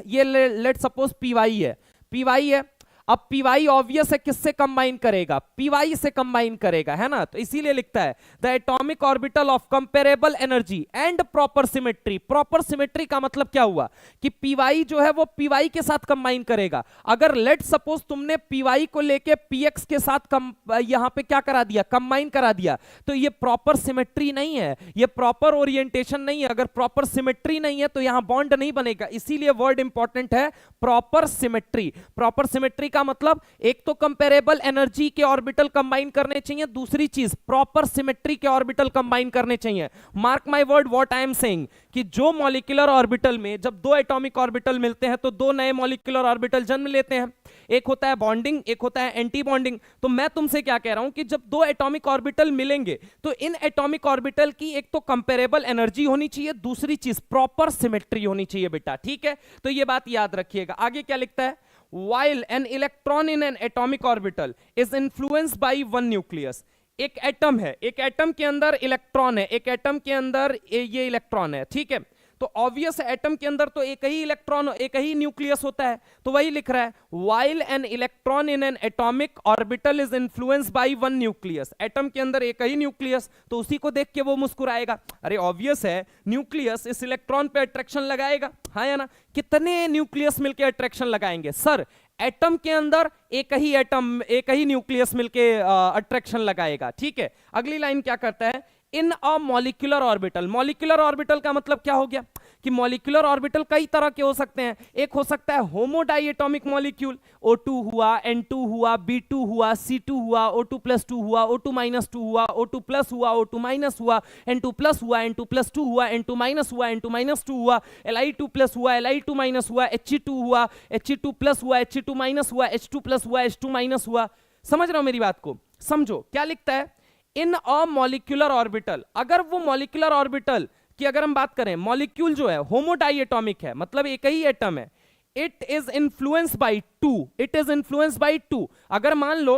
ये लेट सपोज पीवाई है, पीवाई है। अब पीवाई ऑब्वियस है किससे कंबाइन करेगा? पीवाई से कंबाइन करेगा, है ना? तो इसीलिए लिखता है the atomic orbital of comparable energy and proper symmetry. Proper symmetry का मतलब क्या हुआ कि पीवाई जो है वो पीवाई के साथ कंबाइन करेगा। अगर लेट सपोज तुमने पीवाई को लेके पीएक्स के साथ यहां पे क्या करा दिया? कंबाइन करा दिया, तो ये प्रॉपर सिमेट्री नहीं है, ये प्रॉपर ओरिएंटेशन नहीं है। अगर प्रॉपर सिमेट्री नहीं है तो यहां बॉन्ड नहीं बनेगा, इसीलिए वर्ड इंपॉर्टेंट है प्रॉपर सिमेट्री। प्रॉपर सिमेट्री का मतलब एक तो कंपेरेबल एनर्जी के ऑर्बिटल कंबाइन करने चाहिए, दूसरी चीज प्रॉपर सिमेट्री के ऑर्बिटल कंबाइन करने चाहिए। Mark my word what I am saying, कि जो मॉलिक्यूलर ऑर्बिटल में जब दो एटॉमिक ऑर्बिटल मिलते हैं तो दो नए मॉलिक्यूलर ऑर्बिटल जन्म लेते हैं। एक होता है बॉन्डिंग, एक होता है एंटी बॉन्डिंग। तो मैं तुमसे क्या कह रहा हूं कि जब दो एटॉमिक ऑर्बिटल मिलेंगे तो इन एटॉमिक ऑर्बिटल की एक तो कंपेरेबल एनर्जी होनी चाहिए, दूसरी चीज प्रॉपर सिमेट्री होनी चाहिए बेटा, ठीक है? तो ये बात याद रखिएगा। आगे क्या लिखता है? While an electron in an atomic orbital is influenced by one nucleus। एक एटम है, एक एटम के अंदर इलेक्ट्रॉन है, एक एटम के अंदर ये इलेक्ट्रॉन है, ठीक है? तो ऑब्वियस एटम के अंदर तो एक ही इलेक्ट्रॉन, एक ही न्यूक्लियस होता है, तो वही लिख रहा है while an electron in an atomic orbital is influenced by one nucleus। Atom के अंदर एक ही न्यूक्लियस, तो उसी को देख के वो मुस्कुराएगा। अरे ऑब्वियस है न्यूक्लियस इस इलेक्ट्रॉन पे अट्रैक्शन लगाएगा, हाँ या ना? कितने न्यूक्लियस मिलके अट्रैक्शन लगाएंगे? सर एटम के अंदर एक ही एटम, एक ही न्यूक्लियस मिलके अट्रैक्शन लगाएगा, ठीक है? अगली लाइन क्या करता है? In a molecular orbital. Molecular orbital का मतलब क्या हो गया कि मॉलिक्यूलर ऑर्बिटल कई तरह के हो सकते हैं। एक हो सकता है होमोडाइएटॉमिक मॉलिक्यूल, O2 हुआ, N2 हुआ, B2 हुआ, C2 हुआ, O2+2 हुआ, O2-2 हुआ, O2+ हुआ, O2- हुआ, N2+ हुआ, N2+2 हुआ, N2- हुआ, N2-2 हुआ, Li2+ हुआ, Li2- हुआ, He2 हुआ, He2+ हुआ, He2- हुआ, H2+ हुआ, H2- हुआ। समझ रहे हो मेरी बात को? समझो क्या लिखता है? In a molecular orbital. अगर वो मॉलिक्यूलर ऑर्बिटल की अगर हम बात करें, मॉलिक्यूल जो है होमोडाइएटॉमिक है, मतलब एक ही एटम है, it is influenced by two, it is influenced by two. अगर मान लो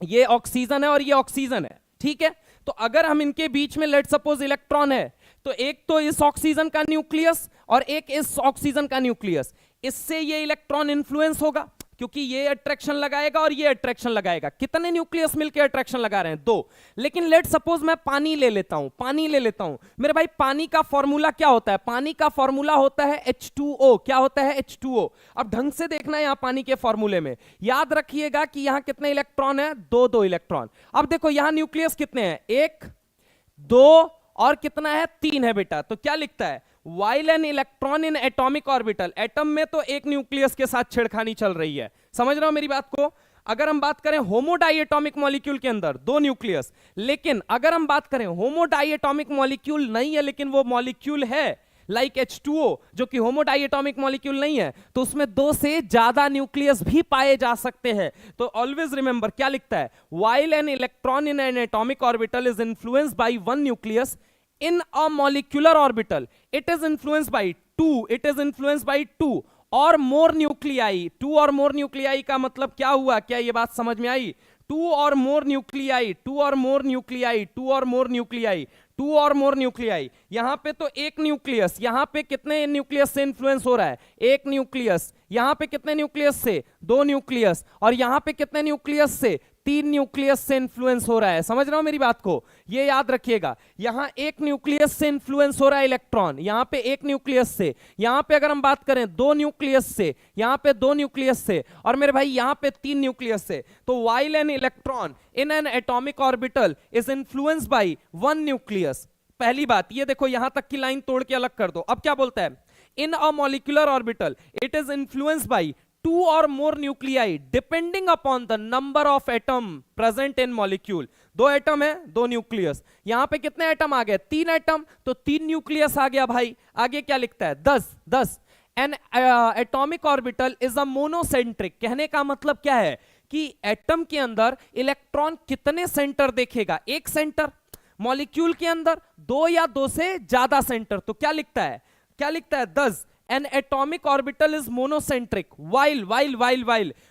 ये ऑक्सीजन है और ये ऑक्सीजन है, ठीक है? तो अगर हम इनके बीच में लेट सपोज इलेक्ट्रॉन है, तो एक तो इस ऑक्सीजन का न्यूक्लियस और एक इस ऑक्सीजन का न्यूक्लियस, इससे ये इलेक्ट्रॉन इन्फ्लुएंस होगा क्योंकि ये अट्रैक्शन लगाएगा और ये अट्रैक्शन लगाएगा। कितने न्यूक्लियस मिलकर अट्रैक्शन लगा रहे हैं? दो। लेकिन लेट सपोज मैं पानी ले लेता हूं, पानी ले लेता हूं मेरे भाई। पानी का फॉर्मूला क्या होता है? पानी का फॉर्मूला होता है H2O। क्या होता है? H2O। अब ढंग से देखना है यहां पानी के फॉर्मूले में, याद रखिएगा कि यहां कितने इलेक्ट्रॉन है? दो दो इलेक्ट्रॉन। अब देखो यहां न्यूक्लियस कितने हैं? एक, दो और कितना है? तीन है बेटा। तो क्या लिखता है? While an electron in atomic orbital, atom में तो एक न्यूक्लियस के साथ छेड़खानी चल रही है। समझ रहे हो मेरी बात को? अगर हम बात करें होमोडाइएटॉमिक मॉलिक्यूल के अंदर दो न्यूक्लियस, लेकिन अगर हम बात करें होमोडाइएटॉमिक मॉलिक्यूल नहीं है लेकिन वो मॉलिक्यूल है लाइक H2O जो कि होमोडाइएटॉमिक मॉलिक्यूल नहीं है, तो उसमें दो से ज्यादा न्यूक्लियस भी पाए जा सकते हैं। तो ऑलवेज रिमेंबर क्या लिखता है? While an electron in an atomic orbital is influenced by one nucleus, in a molecular orbital it is influenced by two, it is influenced by two or more nuclei। two or more nuclei का मतलब क्या हुआ? क्या ये बात समझ में आई? two or more nuclei, two or more nuclei, two or more nuclei, two और मोर न्यूक्लियाई। यहां पे तो एक न्यूक्लियस, यहां पे कितने न्यूक्लियस से इन्फ्लुएंस हो रहा है? एक न्यूक्लियस। यहां पे कितने न्यूक्लियस से? दो न्यूक्लियस। और यहां पे कितने न्यूक्लियस से? तीन न्यूक्लियस से इन्फ्लुएंस हो रहा है, समझ रहे हो मेरी बात को, ये याद रखिएगा। यहां एक न्यूक्लियस से इन्फ्लुएंस हो रहा है इलेक्ट्रॉन, यहां पे एक न्यूक्लियस से, यहां पे अगर हम बात करें दो न्यूक्लियस से, यहां पे दो न्यूक्लियस से, और मेरे भाई यहां पे तीन न्यूक्लियस से। तो while an electron in an atomic orbital is influenced by one nucleus. पहली बात ये देखो, यहां तक की लाइन तोड़ के अलग कर दो। अब क्या बोलता है, in a molecular orbital it is influenced by two or more nuclei depending upon the number of atom present in molecule। दो एटम है, दो न्यूक्लियस, यहां पे कितने एटम आ गए, तीन एटम, तो तीन न्यूक्लियस आ गया भाई। आगे क्या लिखता है, 10। N atomic orbital is a monocentric. कहने का मतलब क्या है कि एटम के अंदर इलेक्ट्रॉन कितने सेंटर देखेगा, एक सेंटर। मॉलिक्यूल के अंदर दो या दो से ज्यादा सेंटर। तो क्या लिखता है, क्या लिखता है, 10। An atomic orbital is monocentric while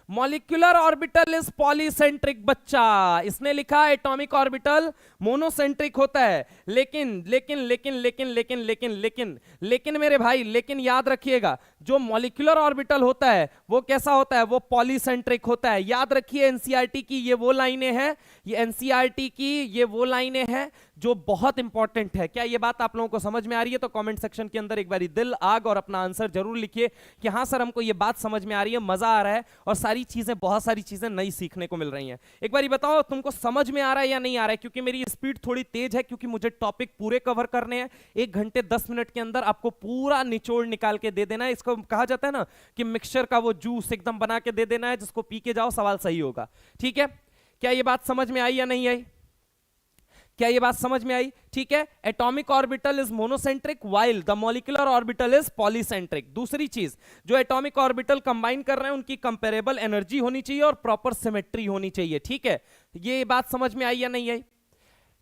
molecular orbital is polycentric। बच्चा इसने लिखा एटॉमिक ऑर्बिटल मोनोसेंट्रिक होता है, लेकिन मेरे भाई, लेकिन याद रखिएगा जो मॉलिक्यूलर ऑर्बिटल होता है वो कैसा होता है, वो पॉलीसेंट्रिक होता है। याद रखिए एनसीईआरटी की ये वो लाइनें हैं, ये एनसीईआरटी की ये वो लाइनें हैं जो बहुत इंपॉर्टेंट है। क्या ये बात आप लोगों को समझ में आ रही है? तो कमेंट सेक्शन के अंदर एक बारी दिल आग और अपना आंसर जरूर लिखिए कि हाँ सर हमको ये बात समझ में आ रही है, मजा आ रहा है और सारी चीजें, बहुत सारी चीजें नई सीखने को मिल रही हैं। एक बारी बताओ तुमको समझ में आ रहा है या नहीं आ रहा है, क्योंकि मेरी स्पीड थोड़ी तेज है, क्योंकि मुझे टॉपिक पूरे कवर करने हैं। 1 घंटे 10 मिनट के अंदर आपको पूरा निचोड़ निकाल के दे देना है। इसको कहा जाता है ना कि मिक्सचर का वो जूस एकदम बना के दे देना है, जिसको पी के जाओ सवाल सही होगा। ठीक है, क्या ये बात समझ में आई या नहीं आई? क्या ये बात समझ में आई? ठीक है, atomic orbital is monocentric while the molecular orbital is polycentric. दूसरी चीज, जो एटॉमिक ऑर्बिटल कंबाइन कर रहे हैं उनकी कंपेरेबल एनर्जी होनी चाहिए और प्रॉपर सिमेट्री होनी चाहिए। ठीक है, ये बात समझ में आई या नहीं आई?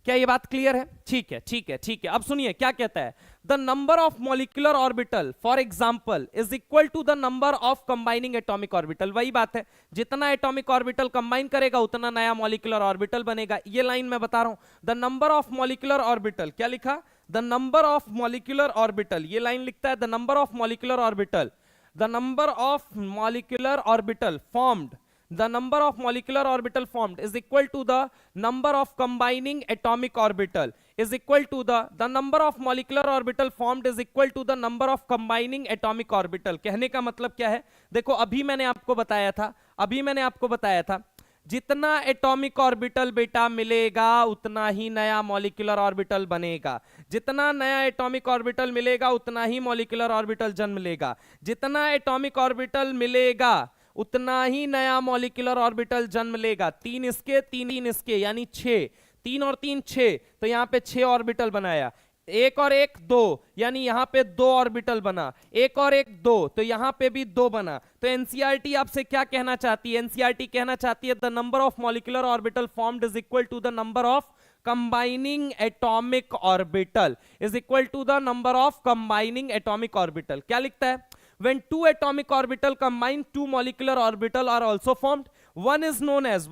क्या ये बात क्लियर है? ठीक है ठीक है ठीक है। अब सुनिए क्या कहता है, the number of molecular orbital for example is equal to the number of combining atomic orbital. वही बात है, जितना एटॉमिक ऑर्बिटल कंबाइन करेगा उतना नया मॉलिक्यूलर ऑर्बिटल बनेगा। ये लाइन मैं बता रहा हूं, the number of molecular orbital, क्या लिखा, the number of molecular orbital. ये लाइन लिखता है the number of molecular orbital, the number of molecular orbital formed, the number of molecular orbital formed is equal to the number of combining atomic orbital is equal to the number of molecular orbital formed is equal to the number of combining atomic orbital। कहने का मतलब क्या है, देखो अभी मैंने आपको बताया था जितना एटॉमिक ऑर्बिटल बेटा मिलेगा उतना ही नया मॉलिक्यूलर ऑर्बिटल बनेगा, जितना नया एटॉमिक ऑर्बिटल मिलेगा उतना ही मॉलिक्यूलर ऑर्बिटल जन्म लेगा, जितना एटॉमिक ऑर्बिटल मिलेगा उतना ही नया मॉलिक्यूलर ऑर्बिटल जन्म लेगा। 3 इसके 3 इसके यानी 6, 3 और 3 6, तो यहां पे 6 ऑर्बिटल बनाया। 1 और 1 2 यानी यहां पे 2 ऑर्बिटल बना, 1 और 1 2 तो यहां पे भी 2 बना। तो एनसीईआरटी आपसे क्या कहना चाहती है, एनसीईआरटी कहना चाहती है the number of molecular orbital formed is equal to the number of combining atomic orbital is equal to the number of combining atomic orbital। क्या लिखता है, when two atomic orbital combine two molecular orbital are also formed, one is known as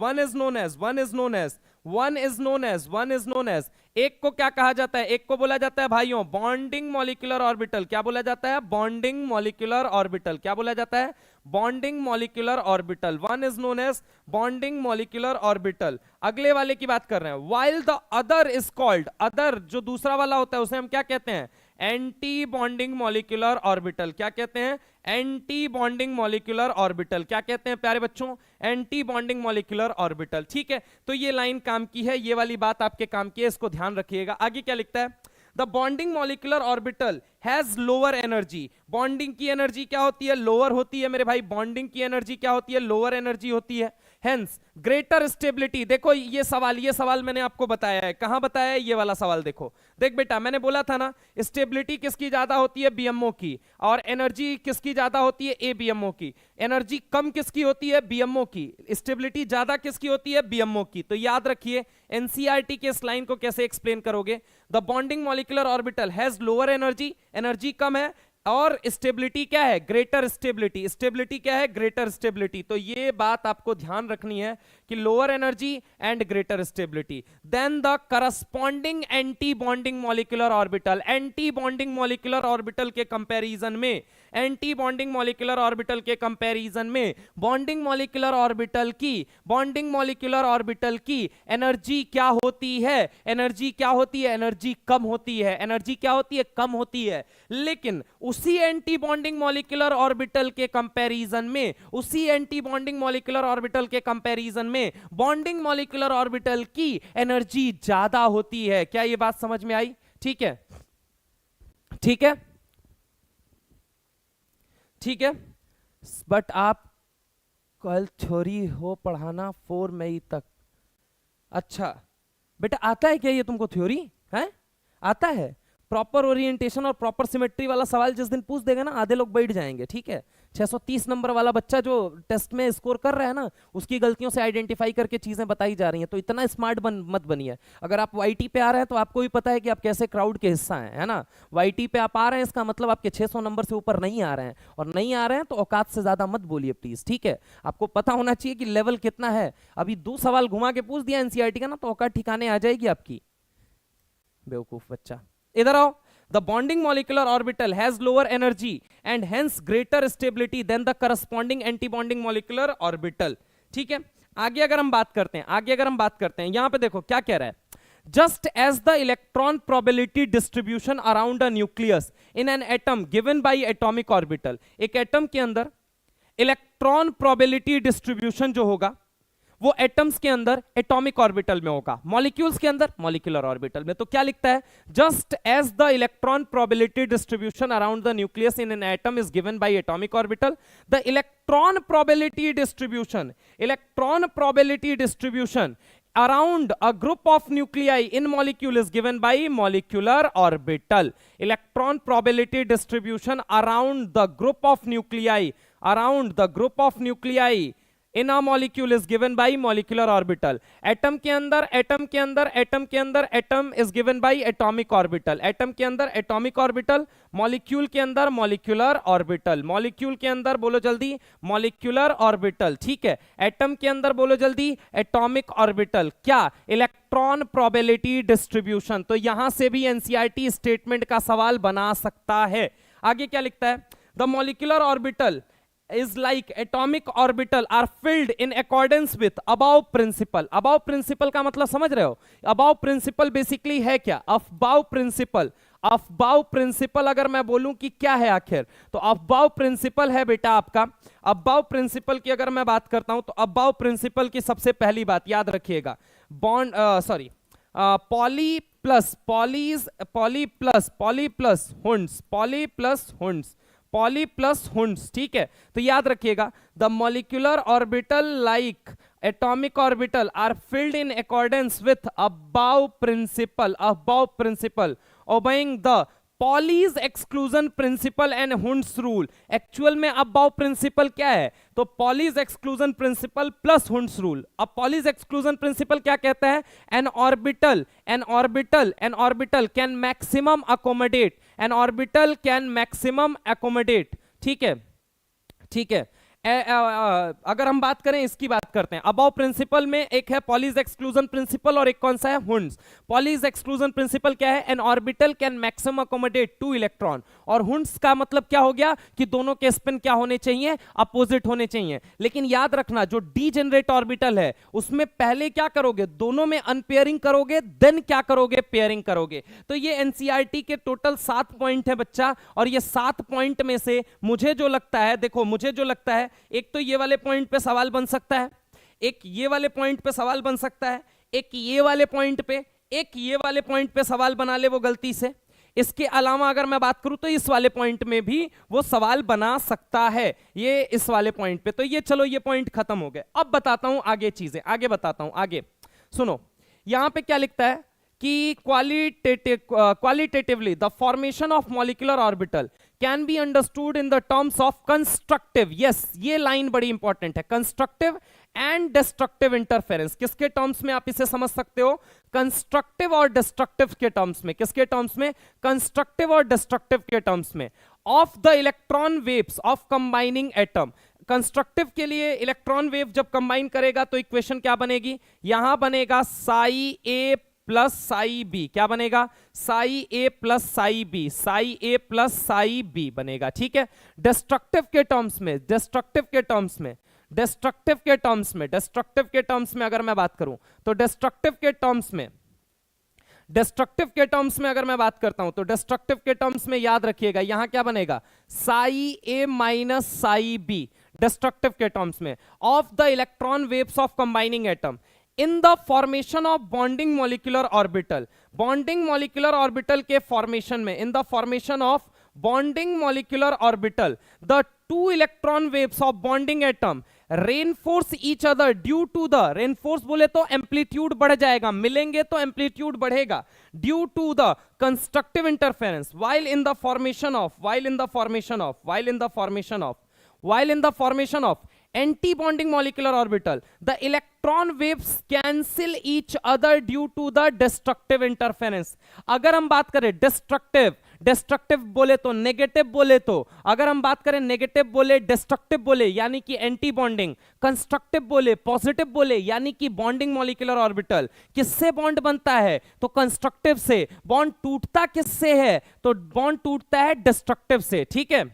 एक को क्या कहा जाता है, एक को बोला जाता है भाइयों बॉन्डिंग मॉलिक्यूलर ऑर्बिटल। क्या बोला जाता है, बॉन्डिंग मॉलिक्यूलर ऑर्बिटल। क्या बोला जाता है, bonding molecular orbital. One is known as bonding molecular orbital. अगले वाले की बात कर रहे हैं, while the other is called, other जो दूसरा वाला होता है उसे हम क्या कहते हैं, एंटी बॉन्डिंग मॉलिक्यूलर ऑर्बिटल। क्या कहते हैं, एंटी बॉन्डिंग मॉलिक्यूलर ऑर्बिटल। क्या कहते हैं प्यारे बच्चों, एंटी बॉन्डिंग मॉलिक्यूलर ऑर्बिटल। ठीक है, तो ये लाइन काम की है, ये वाली बात आपके काम की है, इसको ध्यान रखिएगा। आगे क्या लिखता है, the bonding molecular orbital has lower energy. Bonding की एनर्जी क्या होती है, लोअर होती है मेरे भाई, बॉन्डिंग की एनर्जी क्या होती है, लोअर एनर्जी होती है। Hence greater stability. देखो ये सवाल मैंने आपको बताया है, कहां बताया है, ये वाला सवाल देखो। देख बेटा मैंने बोला था ना, स्टेबिलिटी किसकी ज्यादा होती है, बीएमओ की, और एनर्जी किसकी ज्यादा होती है, एबीएमओ की। एनर्जी कम किसकी होती है, बीएमओ की। स्टेबिलिटी ज्यादा किसकी होती है, बीएमओ की। तो याद रखिए एनसीईआरटी के इस लाइन को कैसे एक्सप्लेन करोगे, the bonding molecular orbital has lower energy, energy कम है, और स्टेबिलिटी क्या है, ग्रेटर स्टेबिलिटी। स्टेबिलिटी क्या है, ग्रेटर स्टेबिलिटी। तो ये बात आपको ध्यान रखनी है कि lower energy and greater stability. Then the corresponding anti bonding molecular orbital. Anti bonding molecular orbital के कंपैरिजन में एंटी बॉन्डिंग मॉलिक्यूलर ऑर्बिटल के कंपैरिजन में बॉन्डिंग मॉलिक्यूलर ऑर्बिटल की एनर्जी क्या होती है? एनर्जी क्या होती है? एनर्जी कम होती है। एनर्जी क्या होती है? कम होती है। लेकिन उसी एंटी बॉन्डिंग मॉलिक्यूलर ऑर्बिटल के कंपैरिजन में बॉन्डिंग मॉलिक्यूलर ऑर्बिटल की एनर्जी ज्यादा होती है। क्या ये बात समझ में आई? ठीक है, ठीक है, ठीक है। बट आप कल थ्योरी हो पढ़ाना 4 मई तक। अच्छा बेटा, आता है क्या ये तुमको थ्योरी? है आता है? प्रॉपर ओरिएंटेशन और प्रॉपर सिमेट्री वाला सवाल जिस दिन पूछ देगा ना, आधे लोग बैठ जाएंगे। ठीक है, 630 नंबर वाला बच्चा जो टेस्ट में स्कोर कर रहा है ना, उसकी गलतियों से आइडेंटिफाई करके चीजें बताई जा रही हैं। तो इतना स्मार्ट मत बनिए। अगर आप वाईटी पे आ रहे हैं तो आपको भी पता है कि आप कैसे क्राउड के हिस्सा हैं, है ना। वाईटी पे आप आ रहे हैं, इसका मतलब आपके 600 नंबर से ऊपर नहीं आ रहे हैं, और नहीं आ रहे हैं तो औकात से ज्यादा मत बोलिए प्लीज। ठीक है, आपको पता होना चाहिए कि लेवल कितना है। अभी 2 सवाल घुमा के पूछ दिया एनसीईआरटी का ना, तो औकात ठिकाने आ जाएगी आपकी। बेवकूफ बच्चा, इधर आओ। The bonding molecular orbital has lower energy and hence greater stability than the corresponding anti-bonding molecular orbital. ठीक है, आगे अगर हम बात करते हैं, यहां पे देखो क्या कह रहा है। Just as the electron probability distribution around a nucleus in an atom given by atomic orbital, एक एटम के अंदर इलेक्ट्रॉन प्रोबेबिलिटी डिस्ट्रीब्यूशन जो होगा वो एटम्स के अंदर एटॉमिक ऑर्बिटल में होगा, मॉलिक्यूल्स के अंदर मॉलिक्यूलर ऑर्बिटल में। तो क्या लिखता है? Just as the electron probability distribution around the nucleus in an atom is given by atomic orbital, the electron probability distribution around a group of nuclei in molecule is given by molecular orbital. Electron probability distribution around the group of nuclei in a molecule is given by molecular orbital. Atom के अंदर atom is given by atomic orbital. Atom के अंदर atomic orbital, molecule के अंदर molecular orbital, molecule के अंदर बोलो जल्दी मॉलिक्यूलर ऑर्बिटल। ठीक है, एटम के अंदर बोलो जल्दी एटॉमिक ऑर्बिटल। क्या? Electron probability distribution. तो यहां से भी एनसीईआरटी स्टेटमेंट का सवाल बना सकता है। आगे क्या लिखता है? The molecular orbital is like atomic orbital are filled in accordance with above principle. above principle का मतलब समझ रहे हो? above principle basically है क्या? above principle अगर मैं बोलूं कि क्या है आखिर, तो above principle है बेटा आपका। above principle की अगर मैं बात करता हूं तो above principle की सबसे पहली बात याद रखिएगा, बॉन्ड पॉली प्लस हुंड्स। ठीक है, तो याद रखिएगा the molecular orbital like atomic orbital are filled in accordance with Aufbau principle obeying the Pauli's exclusion principle and Hund's rule. Actual में अबाउ प्रिंसिपल क्या है? तो Pauli's exclusion principle plus Hund's rule. अब पॉलीज एक्सक्लूजन प्रिंसिपल क्या कहता है? An orbital can maximum accommodate. ठीक है, ठीक है। अगर हम बात करें, इसकी बात करते हैं, अबाउ प्रिंसिपल में एक है पॉलीज एक्सक्लूजन प्रिंसिपल और एक कौन सा है? हुंड्स। पॉलीज एक्सक्लूजन प्रिंसिपल क्या है? An orbital can maximum accommodate 2 electron. और हुंड्स का मतलब क्या हो गया कि दोनों के स्पिन क्या होने चाहिए? अपोजिट होने चाहिए। लेकिन याद रखना, जो डीजेनरेट ऑर्बिटल है उसमें पहले क्या करोगे? दोनों में अनपेयरिंग करोगे, देन क्या करोगे? पेयरिंग करोगे। तो ये एनसीईआरटी के टोटल 7 पॉइंट है बच्चा, और ये 7 पॉइंट में से मुझे जो लगता है, देखो मुझे जो लगता है, एक तो ये वाले पॉइंट पे सवाल बन सकता है, एक ये वाले पॉइंट पे सवाल बन सकता है, एक ये वाले पॉइंट पे सवाल बना ले वो गलती से। इसके अलावा अगर मैं बात करूं तो इस वाले पॉइंट में भी वो सवाल बना सकता है, ये इस वाले पॉइंट पे। तो ये चलो, ये पॉइंट खत्म हो गए। अब बताता हूं आगे चीजें, आगे सुनो। यहां पे क्या लिखता है कि qualitatively the formation of molecular orbital can be understood in the terms of constructive. Yes, ये लाइन बड़ी इंपॉर्टेंट है। Constructive and destructive interference. किसके टर्म्स में आप इसे समझ सकते हो? कंस्ट्रक्टिव और डिस्ट्रक्टिव के टर्म्स में। किसके टर्म्स में? कंस्ट्रक्टिव और डिस्ट्रक्टिव के टर्म्स में। Of the electron waves of combining atom. Constructive के लिए इलेक्ट्रॉन वेव जब कंबाइन करेगा तो इक्वेशन क्या बनेगी? यहां बनेगा psi A plus psi B, क्या बनेगा, psi A plus psi B, Sai A plus psi B बनेगा, ठीक है। डिस्ट्रक्टिव के टर्म्स में, डिस्ट्रक्टिव के टर्म्स में, डिस्ट्रक्टिव के टर्म्स में, डिस्ट्रक्टिव के टर्म्स में अगर मैं बात करूं तो डिस्ट्रक्टिव के टर्म्स में, डिस्ट्रक्टिव के टर्म्स में अगर मैं बात करता हूं तो डिस्ट्रक्टिव के टर्म्स में याद रखिएगा यहां क्या बनेगा, psi A minus psi B, destructive के टर्म्स में, of the electron waves of combining atom in the formation of bonding molecular orbital, bonding molecular orbital के फॉर्मेशन में, in the formation of bonding molecular orbital the two electron waves of bonding atom reinforce each other due to the, reinforce बोले तो amplitude बढ़ जाएगा, मिलेंगे तो amplitude बढ़ेगा, due to the constructive interference while in the formation of, while in the formation of, while in the formation of, while in the formation of anti-bonding molecular orbital the electron waves cancel each other due to the destructive interference। अगर हम बात करें destructive, destructive बोले तो negative बोले तो, अगर हम बात करें नेगेटिव बोले डिस्ट्रक्टिव बोले यानी कि एंटी बॉन्डिंग, कंस्ट्रक्टिव बोले पॉजिटिव बोले यानी कि बॉन्डिंग मॉलिक्यूलर ऑर्बिटल, किससे बॉन्ड बनता है तो कंस्ट्रक्टिव से, बॉन्ड टूटता किससे है तो बॉन्ड टूटता है डिस्ट्रक्टिव से, ठीक है,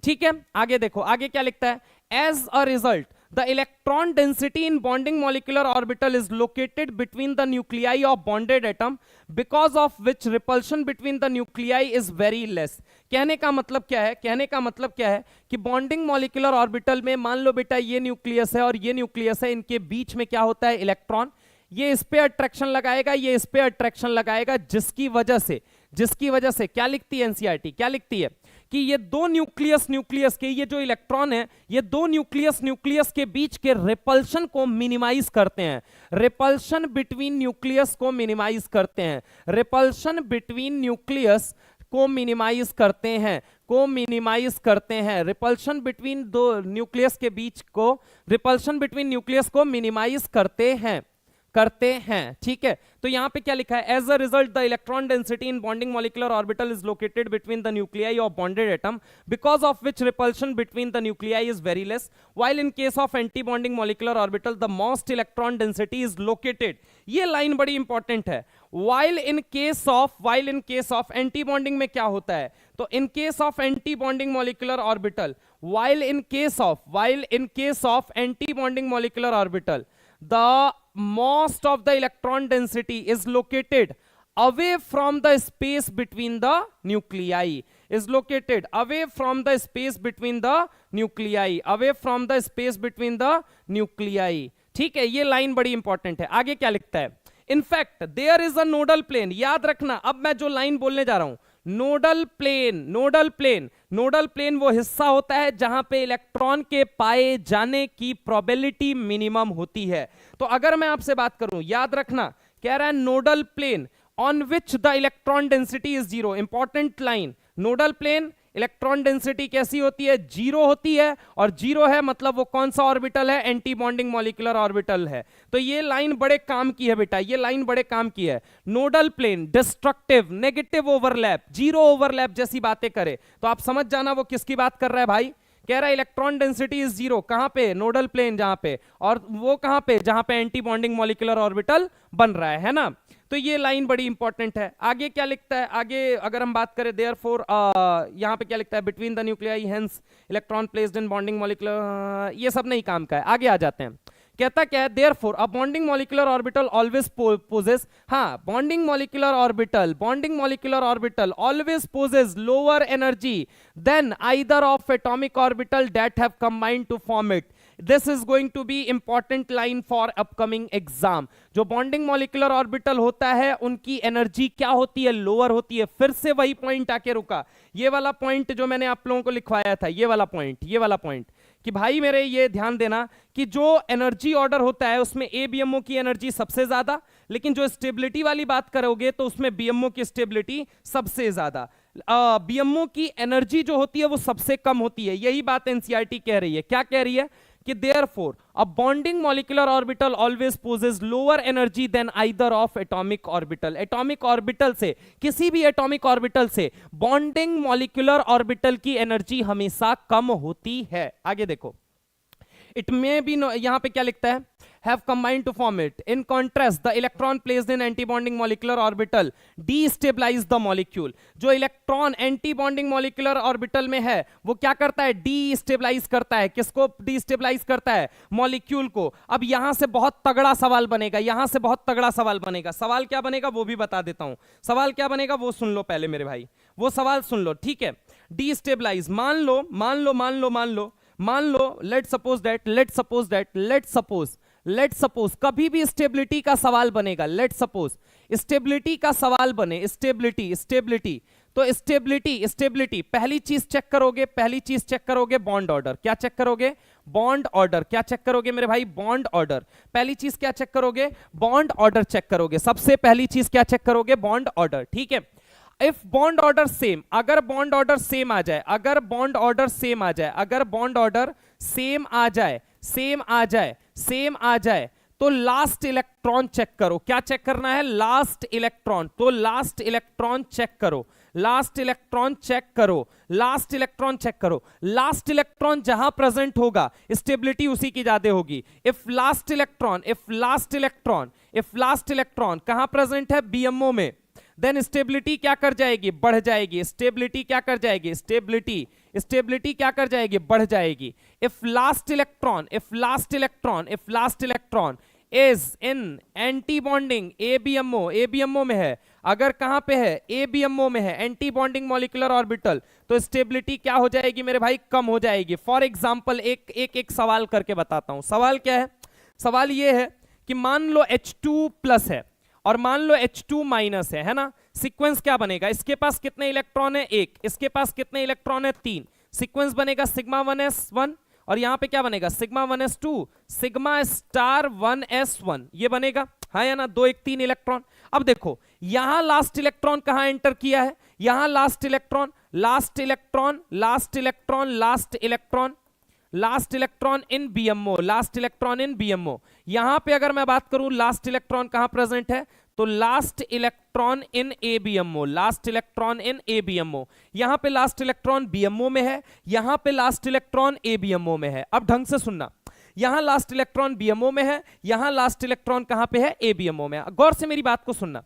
ठीक है। आगे देखो, आगे क्या लिखता है, as a result the electron density in bonding molecular orbital is located between the nuclei of bonded atom because of which repulsion between the nuclei is very less. कहने का मतलब क्या है, कहने का मतलब क्या है कि बॉन्डिंग मॉलिक्यूलर ऑर्बिटल में मान लो बेटा ये न्यूक्लियस है और ये न्यूक्लियस है, इनके बीच में क्या होता है, इलेक्ट्रॉन, ये इस पे अट्रैक्शन लगाएगा, ये इस पे अट्रैक्शन लगाएगा, जिसकी वजह से क्या लिखती है एनसीईआरटी, क्या लिखती है कि ये दो न्यूक्लियस के, ये जो इलेक्ट्रॉन है ये दो न्यूक्लियस के बीच के रिपल्शन को मिनिमाइज करते हैं, रिपल्शन बिटवीन न्यूक्लियस को मिनिमाइज करते हैं, रिपल्शन बिटवीन न्यूक्लियस को मिनिमाइज करते हैं, को मिनिमाइज करते हैं, रिपल्शन बिटवीन दो न्यूक्लियस के बीच को, रिपल्शन बिटवीन न्यूक्लियस को मिनिमाइज करते हैं, ठीक है। तो यहां पे क्या लिखा है, as a result the electron density in bonding molecular orbital is located between the nuclei of bonded atom because of which repulsion between the nuclei is very less while in case of anti bonding molecular orbital the most electron density is located. ये line बड़ी important है, while in case of anti bonding में क्या होता है तो in case of anti bonding molecular orbital, while in case of anti bonding molecular orbital the most of the electron density is located away from the space between the nuclei, is located away from the space between the nuclei, away from the space between the nuclei, ठीक है। ये line बड़ी important है। आगे क्या लिखता है, in fact there is a nodal plane, याद रखना अब मैं जो लाइन बोलने जा रहा हूं, नोडल प्लेन वो हिस्सा होता है जहां पे इलेक्ट्रॉन के पाए जाने की प्रोबेबिलिटी मिनिमम होती है। तो अगर मैं आपसे बात करूं, याद रखना कह रहा है nodal plane on which the electron density is zero, important line, nodal plane electron density कैसी होती है, जीरो होती है, और जीरो है मतलब वो कौन सा ऑर्बिटल है, एंटी बॉन्डिंग मॉलिक्यूलर ऑर्बिटल है। तो ये लाइन बड़े काम की है बेटा, ये लाइन बड़े काम की है। Nodal plane destructive, negative overlap, zero overlap जैसी बातें करे तो आप समझ जाना वो किसकी बात कर रहा है भाई, कह रहा है इलेक्ट्रॉन डेंसिटी इज जीरो, कहां पे, नोडल प्लेन जहां पे, और वो कहां पे, जहां पे एंटी बॉन्डिंग मॉलिक्यूलर ऑर्बिटल बन रहा है ना। तो ये लाइन बड़ी इंपॉर्टेंट है। आगे क्या लिखता है, आगे अगर हम बात करें देयरफॉर यहां पे क्या लिखता है, between the nuclei hence electron placed in bonding molecular, ये सब नहीं काम का है। आगे आ जाते हैं, कहता क्या है, therefore a bonding molecular orbital always possess, हाँ bonding molecular orbital always possess lower energy than either of atomic orbital that have combined to form it. This is going to be important line for upcoming exam. जो bonding molecular orbital होता है उनकी energy क्या होती है, lower होती है। फिर से वही पॉइंट आके रुका, ये वाला पॉइंट जो मैंने आप लोगों को लिखवाया था, ये वाला पॉइंट कि भाई मेरे ये ध्यान देना कि जो एनर्जी ऑर्डर होता है उसमें ए बीएमओ की एनर्जी सबसे ज्यादा, लेकिन जो स्टेबिलिटी वाली बात करोगे तो उसमें बीएमओ की स्टेबिलिटी सबसे ज्यादा, बीएमओ की एनर्जी जो होती है वो सबसे कम होती है। यही बात एनसीईआरटी कह रही है। क्या कह रही है कि therefore a bonding molecular orbital always possesses lower energy than either of atomic orbital। Atomic orbital से, किसी भी एटॉमिक ऑर्बिटल से बॉन्डिंग मॉलिक्यूलर ऑर्बिटल की एनर्जी हमेशा कम होती है। आगे देखो, इट मे बी, यहां पे क्या लिखता है, have combined to form it. In contrast, the electron placed in anti-bonding molecular orbital destabilize the molecule. जो इलेक्ट्रॉन एंटी-बॉन्डिंग मॉलिक्यूलर ऑर्बिटल में है वो क्या करता है? डीस्टेबलाइज करता है. किसको डीस्टेबलाइज करता है? मॉलिक्यूल को. अब यहां से बहुत तगड़ा सवाल बनेगा, यहां से बहुत तगड़ा सवाल बनेगा. सवाल क्या बनेगा वो भी बता देता हूं. सवाल क्या बनेगा वो सुन लो पहले मेरे भाई, वो सवाल सुन लो, ठीक है? डीस्टेबलाइज, मान लो लेट सपोज कभी भी स्टेबिलिटी का सवाल बनेगा, लेट सपोज स्टेबिलिटी का सवाल बने, स्टेबिलिटी तो स्टेबिलिटी पहली चीज चेक करोगे बॉन्ड ऑर्डर. क्या चेक करोगे? Bond order. क्या चेक करोगे मेरे भाई? Bond order. पहली चीज क्या चेक करोगे? बॉन्ड ऑर्डर चेक करोगे. सबसे पहली चीज क्या चेक करोगे? बॉन्ड ऑर्डर, ठीक है? इफ बॉन्ड ऑर्डर सेम, अगर बॉन्ड ऑर्डर सेम आ जाए तो लास्ट इलेक्ट्रॉन चेक करो. क्या चेक करना है? Last electron. तो लास्ट इलेक्ट्रॉन चेक करो. लास्ट इलेक्ट्रॉन जहां प्रेजेंट होगा स्टेबिलिटी उसी की ज्यादा होगी. इफ लास्ट इलेक्ट्रॉन कहां प्रेजेंट है? बीएमओ में. देन स्टेबिलिटी क्या कर जाएगी? बढ़ जाएगी. स्टेबिलिटी क्या कर जाएगी? स्टेबिलिटी क्या कर जाएगी? बढ़ जाएगी. If last electron is in anti bonding ABMO में है. अगर कहां पे है? एबीएमओ में है, एंटी बॉन्डिंग मॉलिक्यूलर ऑर्बिटल, तो स्टेबिलिटी क्या हो जाएगी मेरे भाई? कम हो जाएगी. फॉर एग्जांपल एक सवाल करके बताता हूं. सवाल क्या है? सवाल ये है कि मान लो H2 प्लस है और मान लो H2 माइनस है ना? सीक्वेंस क्या बनेगा? इसके पास कितने इलेक्ट्रॉन है? 1. इसके पास कितने इलेक्ट्रॉन है? 3. सीक्वेंस बनेगा सिग्मा 1s1 और यहां पे क्या बनेगा? Sigma 1s2, sigma star 1s1. ये बनेगा, हाँ या ना? 2 1 3 इलेक्ट्रॉन. अब देखो यहां लास्ट इलेक्ट्रॉन कहां एंटर किया है? यहां लास्ट इलेक्ट्रॉन इन बीएमओ. यहां पे अगर मैं बात करूं लास्ट इलेक्ट्रॉन कहां प्रेजेंट है? तो लास्ट इलेक्ट्रॉन इन एबीएमओ. यहां पे लास्ट इलेक्ट्रॉन बीएमओ में है, यहां पे लास्ट इलेक्ट्रॉन एबीएमओ में है. अब ढंग से सुनना, यहां लास्ट इलेक्ट्रॉन बीएमओ में है, यहां लास्ट इलेक्ट्रॉन कहां पे है? एबीएमओ में. गौर से मेरी बात को सुनना,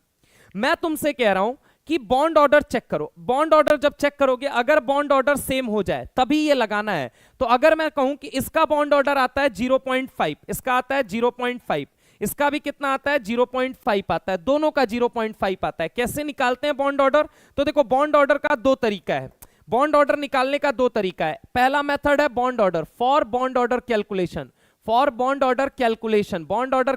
मैं तुमसे कह रहा हूं कि बॉन्ड ऑर्डर चेक करो. बॉन्ड ऑर्डर जब चेक करोगे, अगर बॉन्ड ऑर्डर सेम हो जाए तभी ये लगाना है. तो अगर मैं कहूं कि इसका बॉन्ड ऑर्डर आता है 0.5, इसका आता है 0.5, इसका भी कितना आता है? 0.5 आता है. दोनों का 0.5 आता है. कैसे निकालते हैं बॉन्ड ऑर्डर? तो देखो बॉन्ड ऑर्डर का 2 तरीका है. बॉन्ड ऑर्डर निकालने का 2 तरीका है. पहला मेथड है bond order, for bond order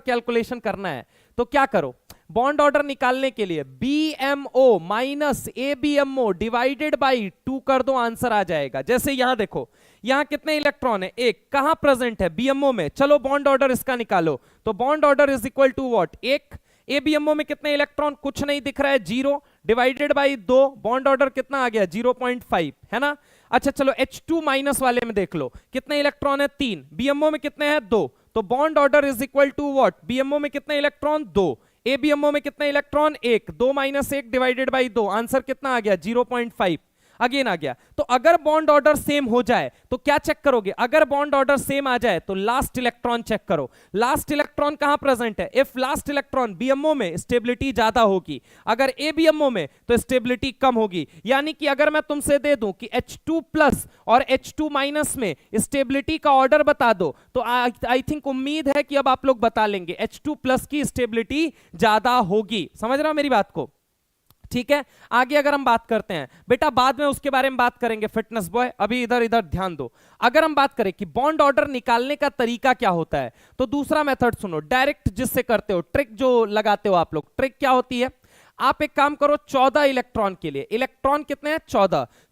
calculation करना है. तो क्या करो? बॉन्ड ऑर्डर निकालने के लिए BMO minus ABMO divided by 2 कर दो, आंसर आ जाएगा. जैसे यहां देखो, यहां कितने इलेक्ट्रॉन है? 1. कहां प्रेजेंट है? बीएमओ में. चलो बॉन्ड ऑर्डर इसका निकालो. तो bond order is equal to what? 1. ABMO में कितने इलेक्ट्रॉन? कुछ नहीं दिख रहा है, 0 डिवाइडेड बाई 2. बॉन्ड ऑर्डर कितना आ गया? 0.5, है ना? अच्छा चलो H2 माइनस वाले में देख लो, कितने इलेक्ट्रॉन है? 3. बीएमओ में कितने हैं? 2. तो bond order is equal to what? BMO में कितने इलेक्ट्रॉन? 2. एबीएमओ में कितने electron? 1. 2 minus 1 divided by 2, answer कितना आ गया? 0.5. अगेन आ गया. तो अगर बॉन्ड ऑर्डर सेम हो जाए तो क्या चेक करोगे? अगर बॉन्ड ऑर्डर सेम आ जाए तो लास्ट इलेक्ट्रॉन चेक करो. लास्ट इलेक्ट्रॉन कहां प्रेजेंट है? इफ लास्ट इलेक्ट्रॉन बीएमओ में, स्टेबिलिटी ज्यादा होगी. अगर एबीएमओ में तो स्टेबिलिटी कम होगी. यानी कि अगर मैं तुमसे दे दूं कि H2 प्लस और H2 माइनस में स्टेबिलिटी का ऑर्डर बता दो, तो आई थिंक उम्मीद है कि अब आप लोग बता लेंगे H2 प्लस की स्टेबिलिटी ज्यादा होगी. समझ रहे हो मेरी बात को? ठीक है. आगे अगर हम बात करते हैं बेटा, बाद में उसके बारे में बात करेंगे फिटनेस बॉय, अभी इधर ध्यान दो. अगर हम बात करें कि बॉन्ड ऑर्डर निकालने का तरीका क्या होता है, तो दूसरा मेथड सुनो, डायरेक्ट जिससे करते हो, ट्रिक जो लगाते हो आप लोग. ट्रिक क्या होती है? आप एक काम करो, 14 इलेक्ट्रॉन के लिए, इलेक्ट्रॉन कितने हैं?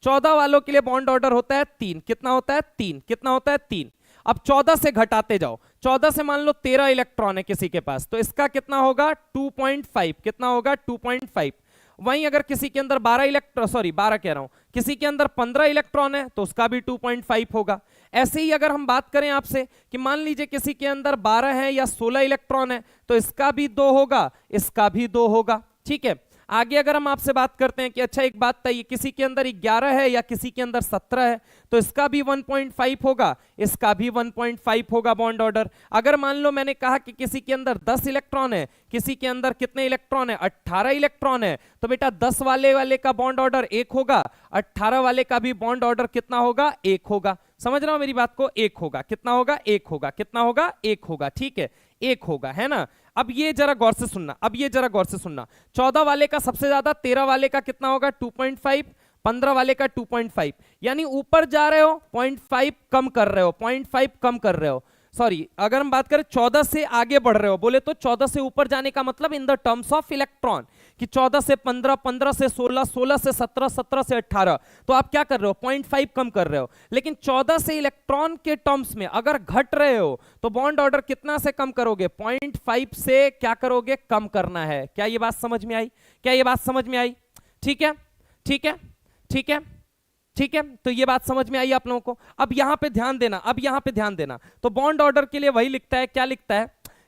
14 वालों के लिए बॉन्ड ऑर्डर होता है 3. कितना होता है? 3. कितना होता है? 3. अब 14 से घटाते जाओ. 14 से मान लो 13 इलेक्ट्रॉन है किसी के पास, तो इसका कितना होगा? 2.5. कितना होगा? 2.5. वहीं अगर किसी के अंदर 12 कह रहा हूं, किसी के अंदर 15 इलेक्ट्रॉन है तो उसका भी 2.5 होगा. ऐसे ही अगर हम बात करें आपसे कि मान लीजिए किसी के अंदर 12 है या 16 इलेक्ट्रॉन है, तो इसका भी 2 होगा, इसका भी 2 होगा. ठीक है. आगे अगर हम आपसे बात करते हैं कि अच्छा एक बात तय, किसी के अंदर 11 है या किसी के अंदर 17 है, तो इसका भी 1.5 होगा, इसका भी 1.5 होगा बॉन्ड ऑर्डर। अगर मान लो मैंने कहा कि किसी के अंदर 10 इलेक्ट्रॉन है, किसी के अंदर कितने इलेक्ट्रॉन है, 18 इलेक्ट्रॉन है, तो बेटा 10 वाले का बॉन्ड ऑर्डर 1 होगा, 18 वाले का भी बॉन्ड ऑर्डर कितना होगा, 1 होगा। समझ रहा हो मेरी बात को, 1 होगा, कितना होगा, 1 होगा, कितना होगा, 1 होगा, ठीक है, 1 होगा, है ना। अब ये जरा गौर से सुनना, अब ये जरा गौर से सुनना, 14 वाले का सबसे ज्यादा, 13 वाले का कितना होगा, 2.5, 15 वाले का 2.5, यानी ऊपर जा रहे हो 0.5 कम कर रहे हो, 0.5 कम कर रहे हो, सॉरी अगर हम बात करें 14 से आगे बढ़ रहे हो, बोले तो 14 से ऊपर जाने का मतलब in the terms of electron कि 14 से 15, 15 से 16, 16 से 17, 17 से 18, तो आप क्या कर रहे हो, 0.5 कम कर रहे हो। लेकिन 14 से इलेक्ट्रॉन के टर्म्स में अगर घट रहे हो तो बॉन्ड ऑर्डर कितना से कम करोगे, 0.5 से क्या करोगे, कम करना है। क्या ये बात समझ में आई, क्या ये बात समझ में आई, ठीक है, ठीक है, ठीक है, ठीक है, तो ये बात समझ में आई आप लोगों को। अब यहां पे ध्यान देना, अब यहां पे ध्यान देना, तो बॉन्ड ऑर्डर के लिए वही लिखता है, क्या लिखता है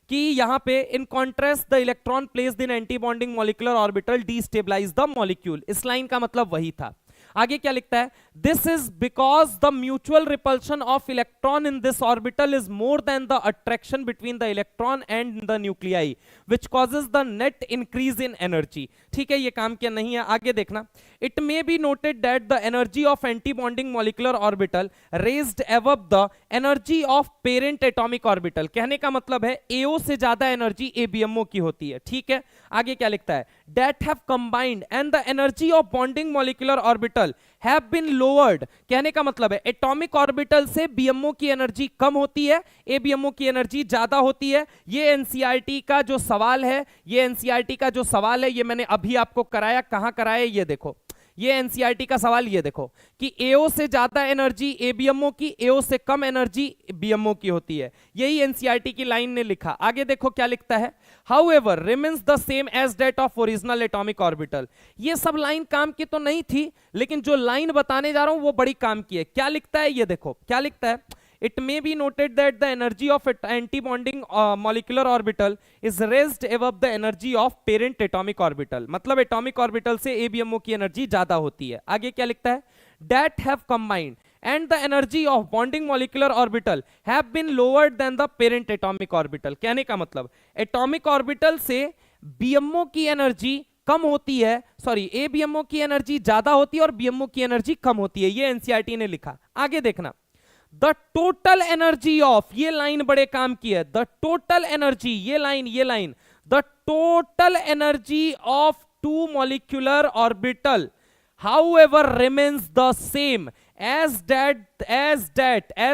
कि यहां पे in contrast the electron placed in anti bonding molecular orbital destabilise the molecule. इस लाइन का मतलब वही था। आगे क्या लिखता है, this is because the mutual repulsion of electron in this orbital is more than the attraction between the electron and the nuclei which causes the net increase in energy. ठीक है, ये काम किया नहीं है, आगे देखना। It may be noted that the energy of anti bonding molecular orbital raised above the energy of parent atomic orbital. कहने का मतलब है एओ से ज्यादा एनर्जी एबीएमओ की होती है। ठीक है, आगे क्या लिखता है, that have combined and the energy of bonding molecular orbital have been lowered. कहने का मतलब है एटॉमिक ऑर्बिटल से बीएमओ की एनर्जी कम होती है, एबीएमओ की एनर्जी ज्यादा होती है। ये एनसीईआरटी का जो सवाल है, ये एनसीईआरटी का जो सवाल है, ये मैंने अभी आपको कराया, कहां कराया, ये देखो, ये एनसीईआरटी का सवाल, ये देखो कि एओ से ज्यादा एनर्जी एबीएमओ की, एओ से कम एनर्जी बीएमओ की होती है। यही एनसीईआरटी की लाइन ने लिखा। आगे देखो क्या लिखता है, however remains the same as that of original atomic orbital. ये सब लाइन काम की तो नहीं थी, लेकिन जो लाइन बताने जा रहा हूं वो बड़ी काम की है। क्या लिखता है, ये देखो क्या लिखता है, it may be noted that the energy of anti-bonding molecular orbital is raised above the energy of parent atomic orbital। मतलब atomic orbital से ABMO की एनर्जी ज्यादा होती है। आगे क्या लिखता है, that have combined and the energy of bonding molecular orbital have been lower than the parent atomic orbital। कहने का मतलब atomic orbital से BMO की एनर्जी कम होती है, सॉरी ABMO की एनर्जी ज्यादा होती है और BMO की एनर्जी कम होती है। ये एनसीईआरटी ने लिखा। आगे देखना, द टोटल एनर्जी ऑफ, ये लाइन बड़े काम की है, द टोटल एनर्जी, ये line, the total energy of two molecular orbital however remains the same as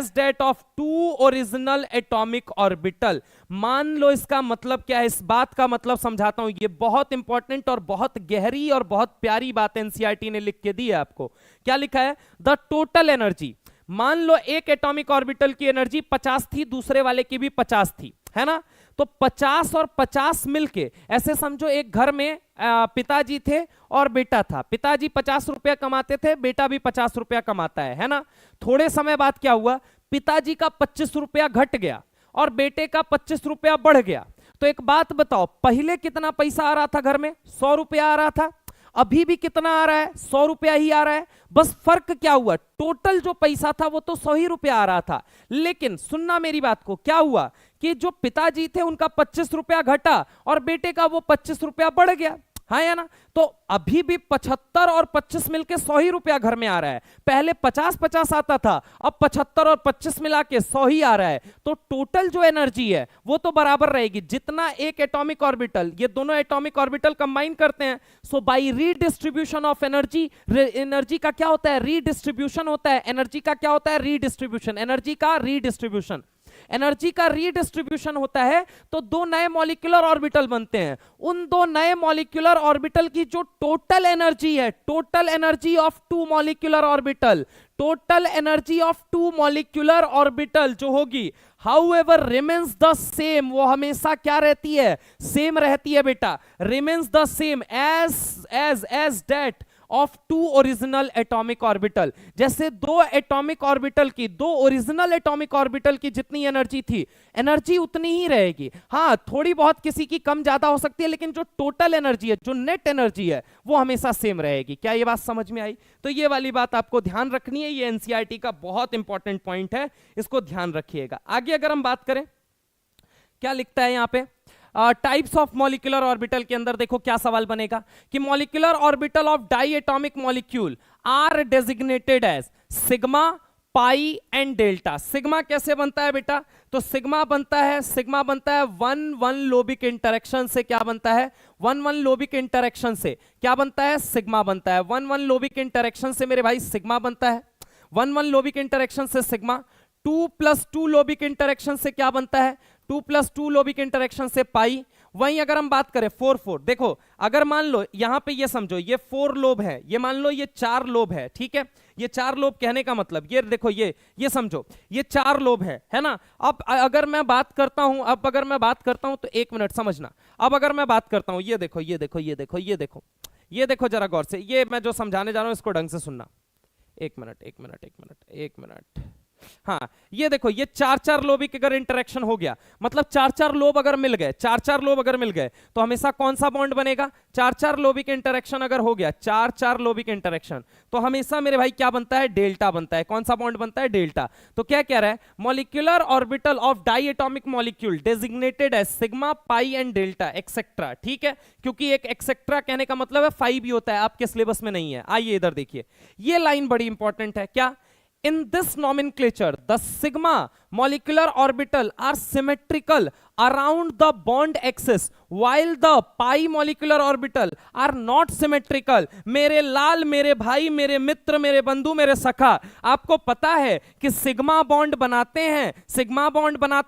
that of two original atomic orbital. मान लो इसका मतलब क्या है, इस बात का मतलब समझाता हूं। ये बहुत इंपॉर्टेंट और बहुत गहरी और बहुत प्यारी बात एनसीईआरटी ने लिख के दी है आपको। क्या लिखा है, द टोटल एनर्जी, मान लो एक एटॉमिक ऑर्बिटल की एनर्जी 50 थी, दूसरे वाले की भी 50 थी, है ना, तो 50 और 50 मिलके, ऐसे समझो एक घर में पिताजी थे और बेटा था। पिताजी 50 रुपया कमाते थे, बेटा भी 50 रुपया कमाता है ना। थोड़े समय बाद क्या हुआ, पिताजी का 25 रुपया घट गया और बेटे का 25 रुपया बढ़ गया। तो एक बात बताओ, पहले कितना पैसा आ रहा था घर में, 100 रुपया आ रहा था, अभी भी कितना आ रहा है, 100 रुपया ही आ रहा है। बस फर्क क्या हुआ, टोटल जो पैसा था वो तो 100 ही रुपया आ रहा था, लेकिन सुनना मेरी बात को, क्या हुआ कि जो पिताजी थे उनका 25 रुपया घटा और बेटे का वो 25 रुपया बढ़ गया, हाँ या ना। तो अभी भी 75 और 25 मिलके 100 ही रुपया घर में आ रहा है। पहले 50-50 आता था, अब 75 और 25 मिला के 100 ही आ रहा है। तो टोटल जो एनर्जी है वो तो बराबर रहेगी जितना एक एटॉमिक ऑर्बिटल, ये दोनों एटॉमिक ऑर्बिटल कंबाइन करते हैं। So by redistribution of energy, energy का क्या होता है, रीडिस्ट्रीब्यूशन होता है। एनर्जी का क्या होता है, रीडिस्ट्रीब्यूशन, एनर्जी का रीडिस्ट्रीब्यूशन, एनर्जी का रीडिस्ट्रीब्यूशन होता है तो दो नए मॉलिक्यूलर ऑर्बिटल बनते हैं। उन दो नए मॉलिक्यूलर ऑर्बिटल की जो टोटल एनर्जी है, total energy of two molecular orbital, total energy of two molecular orbital जो होगी, हाउएवर रिमेन्स द सेम, वो हमेशा क्या रहती है, सेम रहती है बेटा, remains the same as that of two original atomic orbital. जैसे दो एटॉमिक ऑर्बिटल की, दो ओरिजिनल एटॉमिक ऑर्बिटल की जितनी एनर्जी थी, एनर्जी उतनी ही रहेगी। हाँ, थोड़ी बहुत किसी की कम ज्यादा हो सकती है, लेकिन जो टोटल एनर्जी है, जो नेट एनर्जी है, वो हमेशा सेम रहेगी। क्या ये बात समझ में आई? तो ये वाली बात आपको ध्यान रखनी है, ये एनसीईआरटी का बहुत इंपॉर्टेंट पॉइंट है, इसको ध्यान रखिएगा। आगे अगर हम बात करें, क्या लिखता है यहां पे, टाइप्स ऑफ मॉलिक्यूलर ऑर्बिटल के अंदर देखो क्या सवाल बनेगा कि molecular orbital of diatomic molecule are designated as sigma, pi and delta. Sigma कैसे बनता है बेटा? तो सिग्मा बनता है वन वन लोबिक इंटरेक्शन से। क्या बनता है? वन वन लोबिक इंटरेक्शन से क्या बनता है? सिग्मा बनता है। वन वन लोबिक इंटरेक्शन से मेरे भाई सिग्मा बनता है। वन वन लोबिक इंटरेक्शन से सिग्मा। 2+2 लोबिक इंटरेक्शन से क्या बनता है? 2+2 लोबिक इंटरेक्शन से पाई। वहीं अगर हम बात करें 4-4, देखो अगर मान लो यहां पे ये समझो ये 4 लोब है, ये मान लो ये 4 लोब है, ठीक है? ये 4 लोब कहने का मतलब ये देखो, ये समझो ये 4 लोब है ना? अब अगर मैं बात करता हूं तो 1 मिनट समझना। अब अगर मैं बात करता हूं, ये देखो जरा गौर से, ये मैं जो समझाने जा रहा हूं इसको ढंग से सुनना। 1 मिनट। हाँ, ये देखो ये 4-4 लोबिक अगर इंटरेक्शन हो गया, मतलब 4-4 लोब अगर मिल गए, तो हमेशा कौन सा बॉन्ड बनेगा? 4-4 लोबिक इंटरेक्शन अगर हो गया, 4-4 लोबिक इंटरेक्शन, तो हमेशा मेरे भाई क्या बनता है? डेल्टा बनता है। कौन सा बॉन्ड बनता है? डेल्टा। तो क्या कह रहा है? Molecular orbital of diatomic molecule designated as sigma, pi and delta etcetera. ठीक है, क्योंकि एक एक्सेट्रा कहने का मतलब है 5 भी होता है, आपके सिलेबस में नहीं है। आइए इधर देखिए, ये लाइन बड़ी इंपॉर्टेंट है। क्या? In this nomenclature, the sigma molecular orbital are symmetrical around the bond axis, while the pi molecular orbital are not symmetrical. मेरे लाल, मेरे भाई, मेरे मित्र, मेरे बंधु, मेरे सखा, आपको पता है कि सिग्मा बॉन्ड बनाते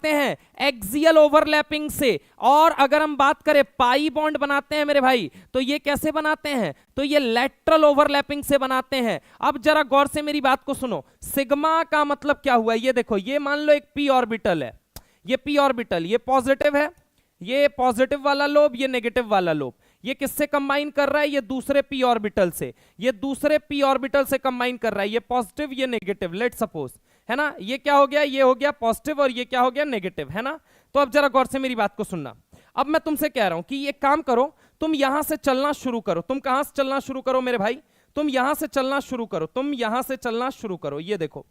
हैं एक्सियल ओवरलैपिंग से, और अगर हम बात करें पाई बॉन्ड बनाते हैं मेरे भाई, तो ये कैसे बनाते हैं? तो ये लेटरल ओवरलैपिंग से बनाते हैं। अब जरा गौर से मेरी बात को सुनो, सिग्मा का मतलब क्या हुआ? ये देखो, ये मान लो एक पी ऑर्बिटल है, ये पी ऑर्बिटल, ये पॉजिटिव है, ये पॉजिटिव वाला लोब, ये नेगेटिव वाला लोब, ये किससे कंबाइन कर रहा है? ये दूसरे पी ऑर्बिटल से, ये दूसरे पी ऑर्बिटल से कंबाइन कर रहा है, ये पॉजिटिव, ये नेगेटिव, लेट सपोज, है ना? ये क्या हो गया? ये हो गया पॉजिटिव, और ये क्या हो गया? नेगेटिव, है ना? तो अब जरा गौर से मेरी बात को सुनना। अब मैं तुमसे कह रहा हूं कि ये काम करो, तुम यहां से चलना शुरू करो। तुम कहां से चलना शुरू करो मेरे भाई? तुम यहां से चलना शुरू करो। ये देखो,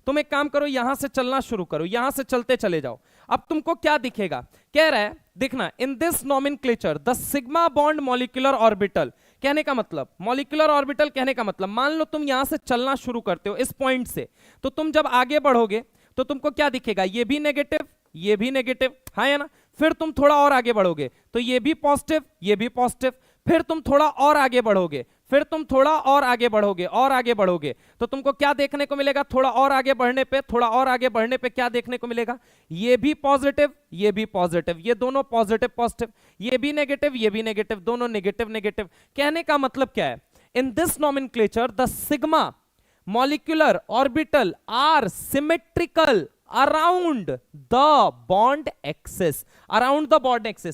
तुम एक काम करो, यहां से चलना शुरू करो, यहां से चलते चले जाओ। अब तुमको क्या दिखेगा? कह रहा है, देखना, इन this nomenclature the sigma bond molecular orbital, कहने का मतलब, मॉलिक्यूलर ऑर्बिटल कहने का मतलब, मान लो तुम यहां से चलना शुरू करते हो इस पॉइंट से, तो तुम जब आगे बढ़ोगे तो तुमको क्या दिखेगा? ये भी नेगेटिव, ये भी नेगेटिव, हाँ या ना? फिर तुम थोड़ा और आगे बढ़ोगे तो ये भी पॉजिटिव, ये भी पॉजिटिव, फिर तुम थोड़ा और आगे बढ़ोगे, फिर तुम थोड़ा और आगे बढ़ोगे, तो तुमको क्या देखने को मिलेगा? थोड़ा और आगे बढ़ने पे क्या देखने को मिलेगा? ये भी पॉजिटिव, ये भी पॉजिटिव, ये दोनों पॉजिटिव पॉजिटिव, ये भी नेगेटिव, ये भी नेगेटिव, दोनों नेगेटिव नेगेटिव। कहने का मतलब क्या है? In this nomenclature the sigma molecular orbital are symmetrical around the bond axis,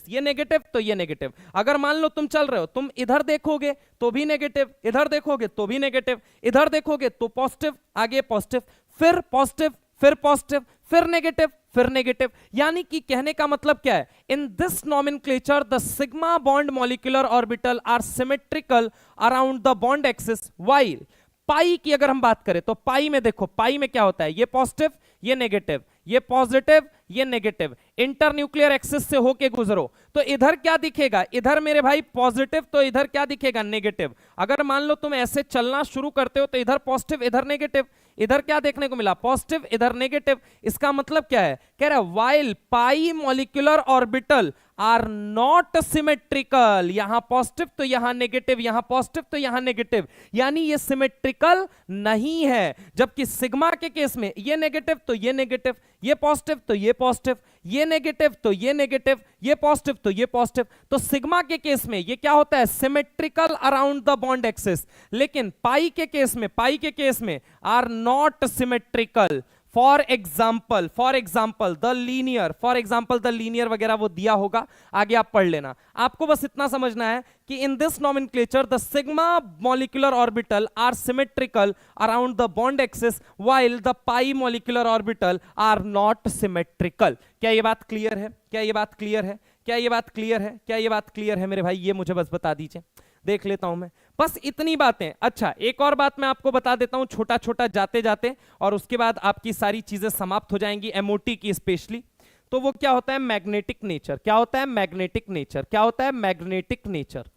ये नेगेटिव तो ये नेगेटिव। अगर मान लो तुम चल रहे हो, तुम इधर देखोगे तो भी नेगेटिव, इधर देखोगे तो भी नेगेटिव, इधर देखोगे तो पॉजिटिव, आगे पॉजिटिव, फिर पॉजिटिव, फिर पॉजिटिव, फिर नेगेटिव, फिर नेगेटिव। यानी कि कहने का मतलब क्या है? In this nomenclature the sigma bond molecular orbital are symmetrical around the bond axis, while pi की अगर हम बात करें तो पाई में देखो, पाई में क्या होता है? ये पॉजिटिव, ये नेगेटिव, ये पॉजिटिव, ये नेगेटिव, इंटरन्यूक्लियर एक्सिस से होके गुजरो तो इधर क्या दिखेगा? इधर मेरे भाई पॉजिटिव, तो इधर क्या दिखेगा? नेगेटिव। अगर मान लो तुम ऐसे चलना शुरू करते हो तो इधर पॉजिटिव, इधर नेगेटिव, इधर क्या देखने को मिला? पॉजिटिव, इधर नेगेटिव। इसका मतलब क्या है? कह रहा है while pi molecular orbital are not symmetrical, यहां पॉजिटिव तो यहां नेगेटिव, यहां पॉजिटिव तो यहां नेगेटिव, यानी ये सिमेट्रिकल नहीं है। जबकि सिग्मा के केस में ये नेगेटिव तो ये नेगेटिव, ये पॉजिटिव तो ये पॉजिटिव, ये नेगेटिव तो ये नेगेटिव, ये पॉजिटिव तो ये पॉजिटिव। तो सिग्मा के केस में ये क्या होता है? Symmetrical around the bond axis. लेकिन पाई के केस में are not symmetrical. For example the linear वगैरह वो दिया होगा, आगे आप पढ़ लेना। आपको बस इतना समझना है कि in this nomenclature the sigma molecular orbital are symmetrical around the bond axis while the pi molecular orbital are not symmetrical. क्या ये बात क्लियर है? क्या ये बात क्लियर है? क्या ये बात क्लियर है? क्या ये बात क्लियर है मेरे भाई? ये मुझे बस बता दीजिए, देख लेता हूं मैं, बस इतनी बातें। अच्छा, एक और बात मैं आपको बता देता हूं छोटा छोटा जाते जाते, और उसके बाद आपकी सारी चीजें समाप्त हो जाएंगी, एमओटी की स्पेशली। तो वो क्या होता है? Magnetic nature. क्या होता है? Magnetic nature. क्या होता है? Magnetic nature.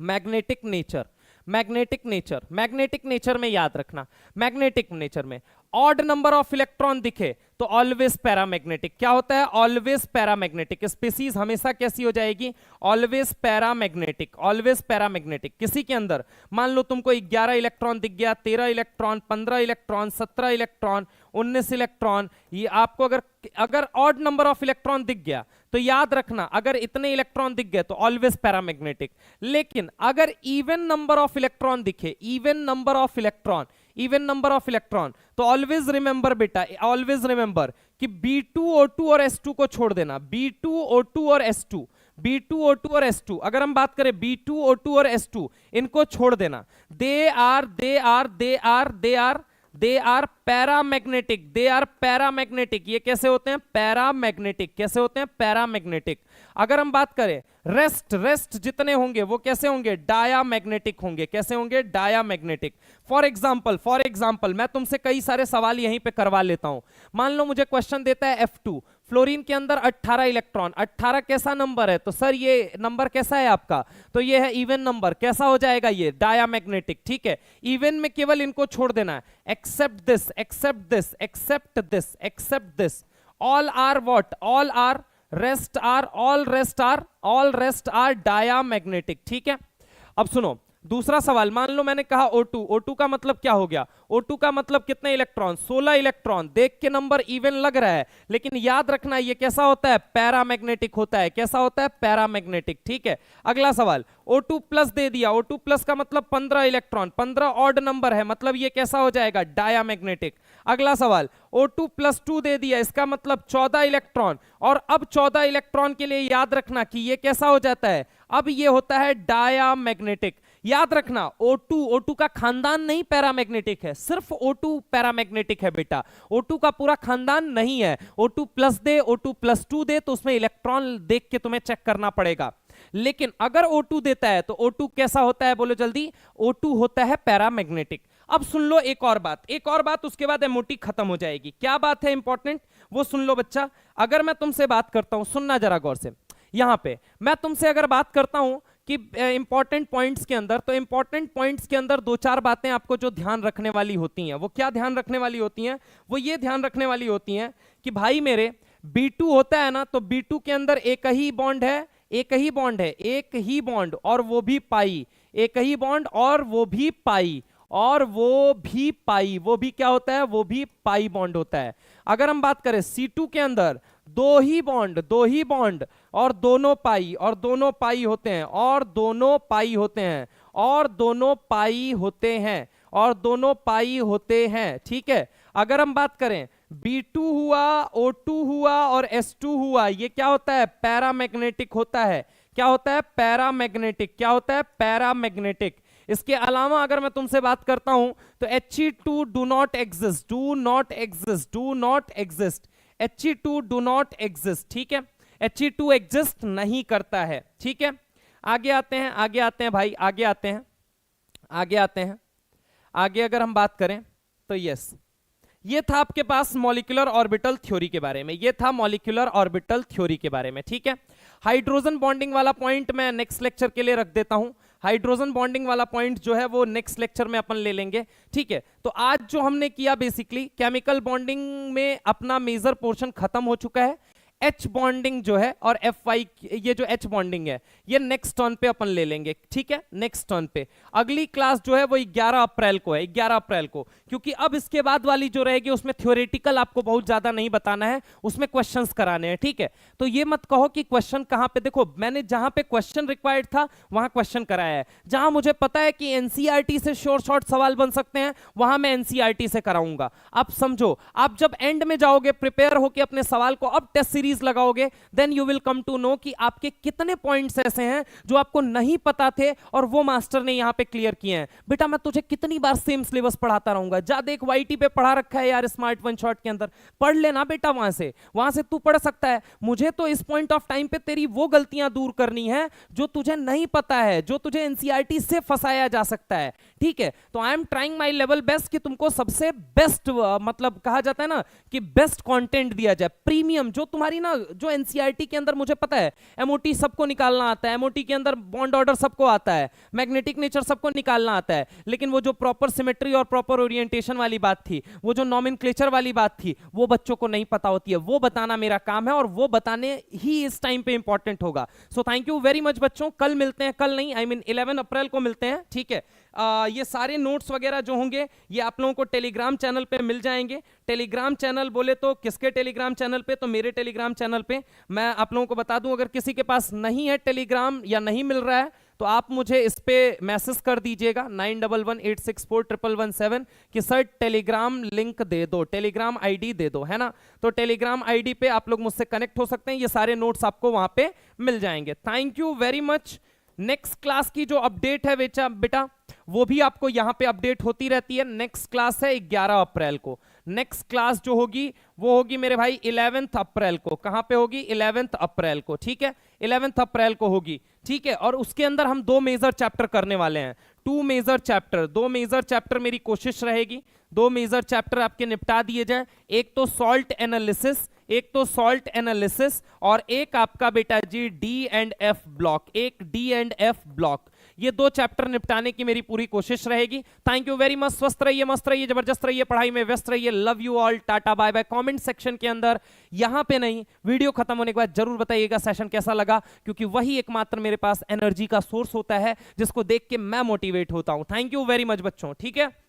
Magnetic nature, magnetic nature, magnetic nature में याद रखना, मैग्नेटिक नेचर में ऑड नंबर ऑफ इलेक्ट्रॉन दिखे तो ऑलवेज पैरामैग्नेटिक। क्या होता है? Always paramagnetic. स्पीसीज हमेशा कैसी हो जाएगी? Always paramagnetic, always paramagnetic. किसी के अंदर मान लो तुमको 11 इलेक्ट्रॉन दिख गया, 13 इलेक्ट्रॉन, 15 इलेक्ट्रॉन, 17 इलेक्ट्रॉन, 19 इलेक्ट्रॉन, ये आपको अगर ऑड नंबर ऑफ इलेक्ट्रॉन दिख गया तो याद रखना, अगर इतने इलेक्ट्रॉन दिख गए तो ऑलवेज पैरामैग्नेटिक। लेकिन अगर इवन नंबर ऑफ इलेक्ट्रॉन दिखे, even number of electron, even number of electron, तो ऑलवेज रिमेंबर बेटा, ऑलवेज रिमेंबर कि B2O2 और S2 को छोड़ देना। B2O2 और S2, B2O2 और S2, अगर हम बात करें B2O2 और S2, इनको छोड़ देना। They are paramagnetic, they are paramagnetic. ये कैसे होते हैं? पैरामैग्नेटिक। कैसे होते हैं? पैरामैग्नेटिक। अगर हम बात करें रेस्ट जितने होंगे वो कैसे होंगे? डायामैग्नेटिक होंगे। कैसे होंगे? डायामैग्नेटिक। फॉर एग्जाम्पल मैं तुमसे कई सारे सवाल यहीं पे करवा लेता हूं। मान लो मुझे क्वेश्चन देता है F2, फ्लोरीन के अंदर 18 इलेक्ट्रॉन, 18 कैसा नंबर है? तो सर ये नंबर कैसा है आपका? तो ये है इवन नंबर। कैसा हो जाएगा ये? डायामैग्नेटिक। ठीक है, इवन में केवल इनको छोड़ देना है। Except this, except this, except this, except this. All are what? All are rest are, all rest are diamagnetic. ठीक है, अब सुनो दूसरा सवाल। मान लो मैंने कहा O2 का मतलब क्या हो गया? O2 का मतलब कितने इलेक्ट्रॉन? 16 इलेक्ट्रॉन। देख के नंबर इवन लग रहा है, लेकिन याद रखना ये कैसा होता है? पैरामैग्नेटिक होता है। कैसा होता है? पैरामैग्नेटिक। ठीक है, अगला सवाल O2 प्लस दे दिया। O2 प्लस का मतलब 15 इलेक्ट्रॉन, 15 ऑड नंबर है, मतलब ये कैसा हो जाएगा? डायामैग्नेटिक। अगला सवाल O2 प्लस 2 दे दिया, इसका मतलब 14 इलेक्ट्रॉन, और अब 14 इलेक्ट्रॉन के लिए याद रखना कि ये कैसा हो जाता है? अब ये होता है डायामैग्नेटिक। याद रखना O2 का खानदान नहीं पैरामैग्नेटिक है, सिर्फ O2 पैरामैग्नेटिक है बेटा, O2 का पूरा खानदान नहीं है। O2 प्लस दे, O2 प्लस 2 दे तो उसमें इलेक्ट्रॉन देख के तुम्हें चेक करना पड़ेगा। लेकिन अगर O2 देता है तो O2 कैसा होता है? बोलो जल्दी। O2 होता है पैरामैग्नेटिक। अब सुन लो एक और बात, उसके बाद एमओटी खत्म हो जाएगी। क्या बात है इंपॉर्टेंट, वो सुन लो बच्चा। अगर मैं तुमसे बात करता हूं, सुनना जरा गौर से, यहां पे मैं तुमसे अगर बात करता हूं कि इंपॉर्टेंट पॉइंट्स के अंदर, तो इंपॉर्टेंट पॉइंट्स के अंदर 2-4 बातें आपको जो ध्यान रखने वाली होती हैं, वो क्या ध्यान रखने वाली होती हैं? वो ये ध्यान रखने वाली होती हैं कि भाई मेरे B2 होता है ना, तो B2 के अंदर एक ही बॉन्ड है, एक ही बॉन्ड है, एक ही बॉन्ड, और वो भी पाई, एक ही बॉन्ड और वो भी पाई, और वो भी पाई, वो भी क्या होता है? वो भी पाई बॉन्ड होता है। अगर हम बात करें C2 के अंदर दो ही बॉन्ड और दोनों पाई, और दोनों पाई होते हैं, और दोनों पाई होते हैं, और दोनों पाई होते हैं, और दोनों पाई होते हैं। ठीक है, अगर हम बात करें B2 हुआ, O2 हुआ और S2 हुआ, ये क्या होता है? पैरामैग्नेटिक होता है। क्या होता है? पैरामैग्नेटिक। क्या होता है? पैरामैग्नेटिक। इसके अलावा अगर मैं तुमसे बात करता हूं तो He2 do not exist, do not exist, do not exist, He2 do not exist. ठीक है, He2 एग्जिस्ट नहीं करता है। ठीक है, आगे आते हैं, आगे आते हैं भाई, आगे आते हैं, आगे आते हैं। आगे अगर हम बात करें तो यस, ये था आपके पास मॉलिक्यूलर ऑर्बिटल थ्योरी के बारे में, ये था मॉलिक्यूलर ऑर्बिटल थ्योरी के बारे में। ठीक है, हाइड्रोजन बॉन्डिंग वाला पॉइंट मैं नेक्स्ट लेक्चर के लिए रख देता हूं। हाइड्रोजन बॉन्डिंग वाला पॉइंट जो है वो नेक्स्ट लेक्चर में अपन ले लेंगे। ठीक है, तो आज जो हमने किया बेसिकली केमिकल बॉन्डिंग में अपना मेजर पोर्शन खत्म हो चुका है। H बॉन्डिंग जो है और FY, ये जो H बॉन्डिंग है ये नेक्स्ट टर्न पे अपन ले लेंगे, ठीक है, नेक्स्ट टर्न पे। अगली क्लास जो है वो 11 अप्रैल को है, 11 अप्रैल को, क्योंकि अब इसके बाद वाली जो रहेगी उसमें थ्योरेटिकल आपको बहुत ज्यादा नहीं बताना है, उसमें क्वेश्चंस कराने हैं, ठीक है। तो ये मत कहो कि क्वेश्चन कहां पे, देखो मैंने जहां पे क्वेश्चन रिक्वायर्ड था वहां क्वेश्चन कराया है, जहां मुझे पता है कि एनसीईआरटी से शॉर्ट सवाल बन सकते हैं वहां मैं एनसीईआरटी से कराऊंगा। आप समझो, आप जब एंड में जाओगे प्रिपेयर होके अपने सवाल को, अब टेस्ट सीरीज लगाओगे, then you will come to know कि आपके कितने पॉइंट्स ऐसे हैं जो आपको नहीं पता थे और वो मास्टर ने यहां पे क्लियर किए हैं। बेटा मैं तुझे कितनी बार सेम सिलेबस पढ़ाता रहूंगा, जा देख वाईटी पे पढ़ा रखा है यार, स्मार्ट वन शॉट के अंदर पढ़ लेना बेटा, वहां से तू पढ़ सकता है। मुझे तो इस पॉइंट ऑफ टाइम पे तेरी वो गलतियां दूर करनी है जो तुझे नहीं पता है, जो तुझे एनसीईआरटी से फंसाया जा सकता है, ठीक है। तो I am trying my level best कि तुमको सबसे बेस्ट, मतलब कहा जाता है ना कि बेस्ट कंटेंट दिया जाए, प्रीमियम, जो तुम्हारी ना, जो एनसीईआरटी के अंदर मुझे पता है एमओटी सबको निकालना आता है, एमओटी के अंदर बॉन्ड ऑर्डर सबको आता है, मैग्नेटिक नेचर सबको निकालना आता है, लेकिन वो जो प्रॉपर सिमेट्री और प्रॉपर ओरिएंटेशन वाली बात थी, वो जो नॉमेनक्लेचर वाली बात थी, वो बच्चों को नहीं पता होती है, वो बताना मेरा काम है और वो बताने ही इस टाइम पे इंपॉर्टेंट होगा। So thank you very much बच्चों, कल मिलते हैं, कल नहीं, आई मीन 11 अप्रैल को मिलते हैं, ठीक है। ये सारे नोट्स वगैरह जो होंगे ये आप लोगों को टेलीग्राम चैनल पे मिल जाएंगे। टेलीग्राम चैनल बोले तो किसके टेलीग्राम चैनल पे, तो मेरे टेलीग्राम चैनल पे। मैं आप लोगों को बता दूं, अगर किसी के पास नहीं है टेलीग्राम या नहीं मिल रहा है तो आप मुझे इस पे मैसेज कर दीजिएगा 9118641117 कि सर टेलीग्राम लिंक दे दो, टेलीग्राम आईडी दे दो, है ना। तो टेलीग्राम आईडी पे आप लोग मुझसे कनेक्ट हो सकते हैं, ये सारे नोट्स आपको वहां पे मिल जाएंगे। Thank you very much. Next class की जो अपडेट है बेटा वो भी आपको यहां पे अपडेट होती रहती है। नेक्स्ट क्लास है 11 अप्रैल को, नेक्स्ट क्लास जो होगी वो होगी मेरे भाई 11th अप्रैल को। कहां पे होगी? 11th अप्रैल को, ठीक है, 11th अप्रैल को होगी, ठीक है। और उसके अंदर हम 2 मेजर चैप्टर करने वाले हैं, 2 मेजर चैप्टर, 2 मेजर चैप्टर मेरी कोशिश रहेगी 2 मेजर चैप्टर आपके निपटा दिए जाए। एक तो सॉल्ट एनालिसिस, एक तो सॉल्ट एनालिसिस और एक आपका बेटा G D and F block, एक डी एंड एफ ब्लॉक। ये 2 चैप्टर निपटाने की मेरी पूरी कोशिश रहेगी। थैंक यू वेरी मच, स्वस्थ रहिए, मस्त रहिए, जबरदस्त रहिए, पढ़ाई में व्यस्त रहिए। Love you all, tata bye bye. Comment section के अंदर, यहां पे नहीं, वीडियो खत्म होने के बाद जरूर बताइएगा सेशन कैसा लगा, क्योंकि वही एकमात्र मेरे पास एनर्जी का सोर्स होता है जिसको देख के मैं मोटिवेट होता हूं। थैंक यू वेरी मच बच्चों, ठीक है।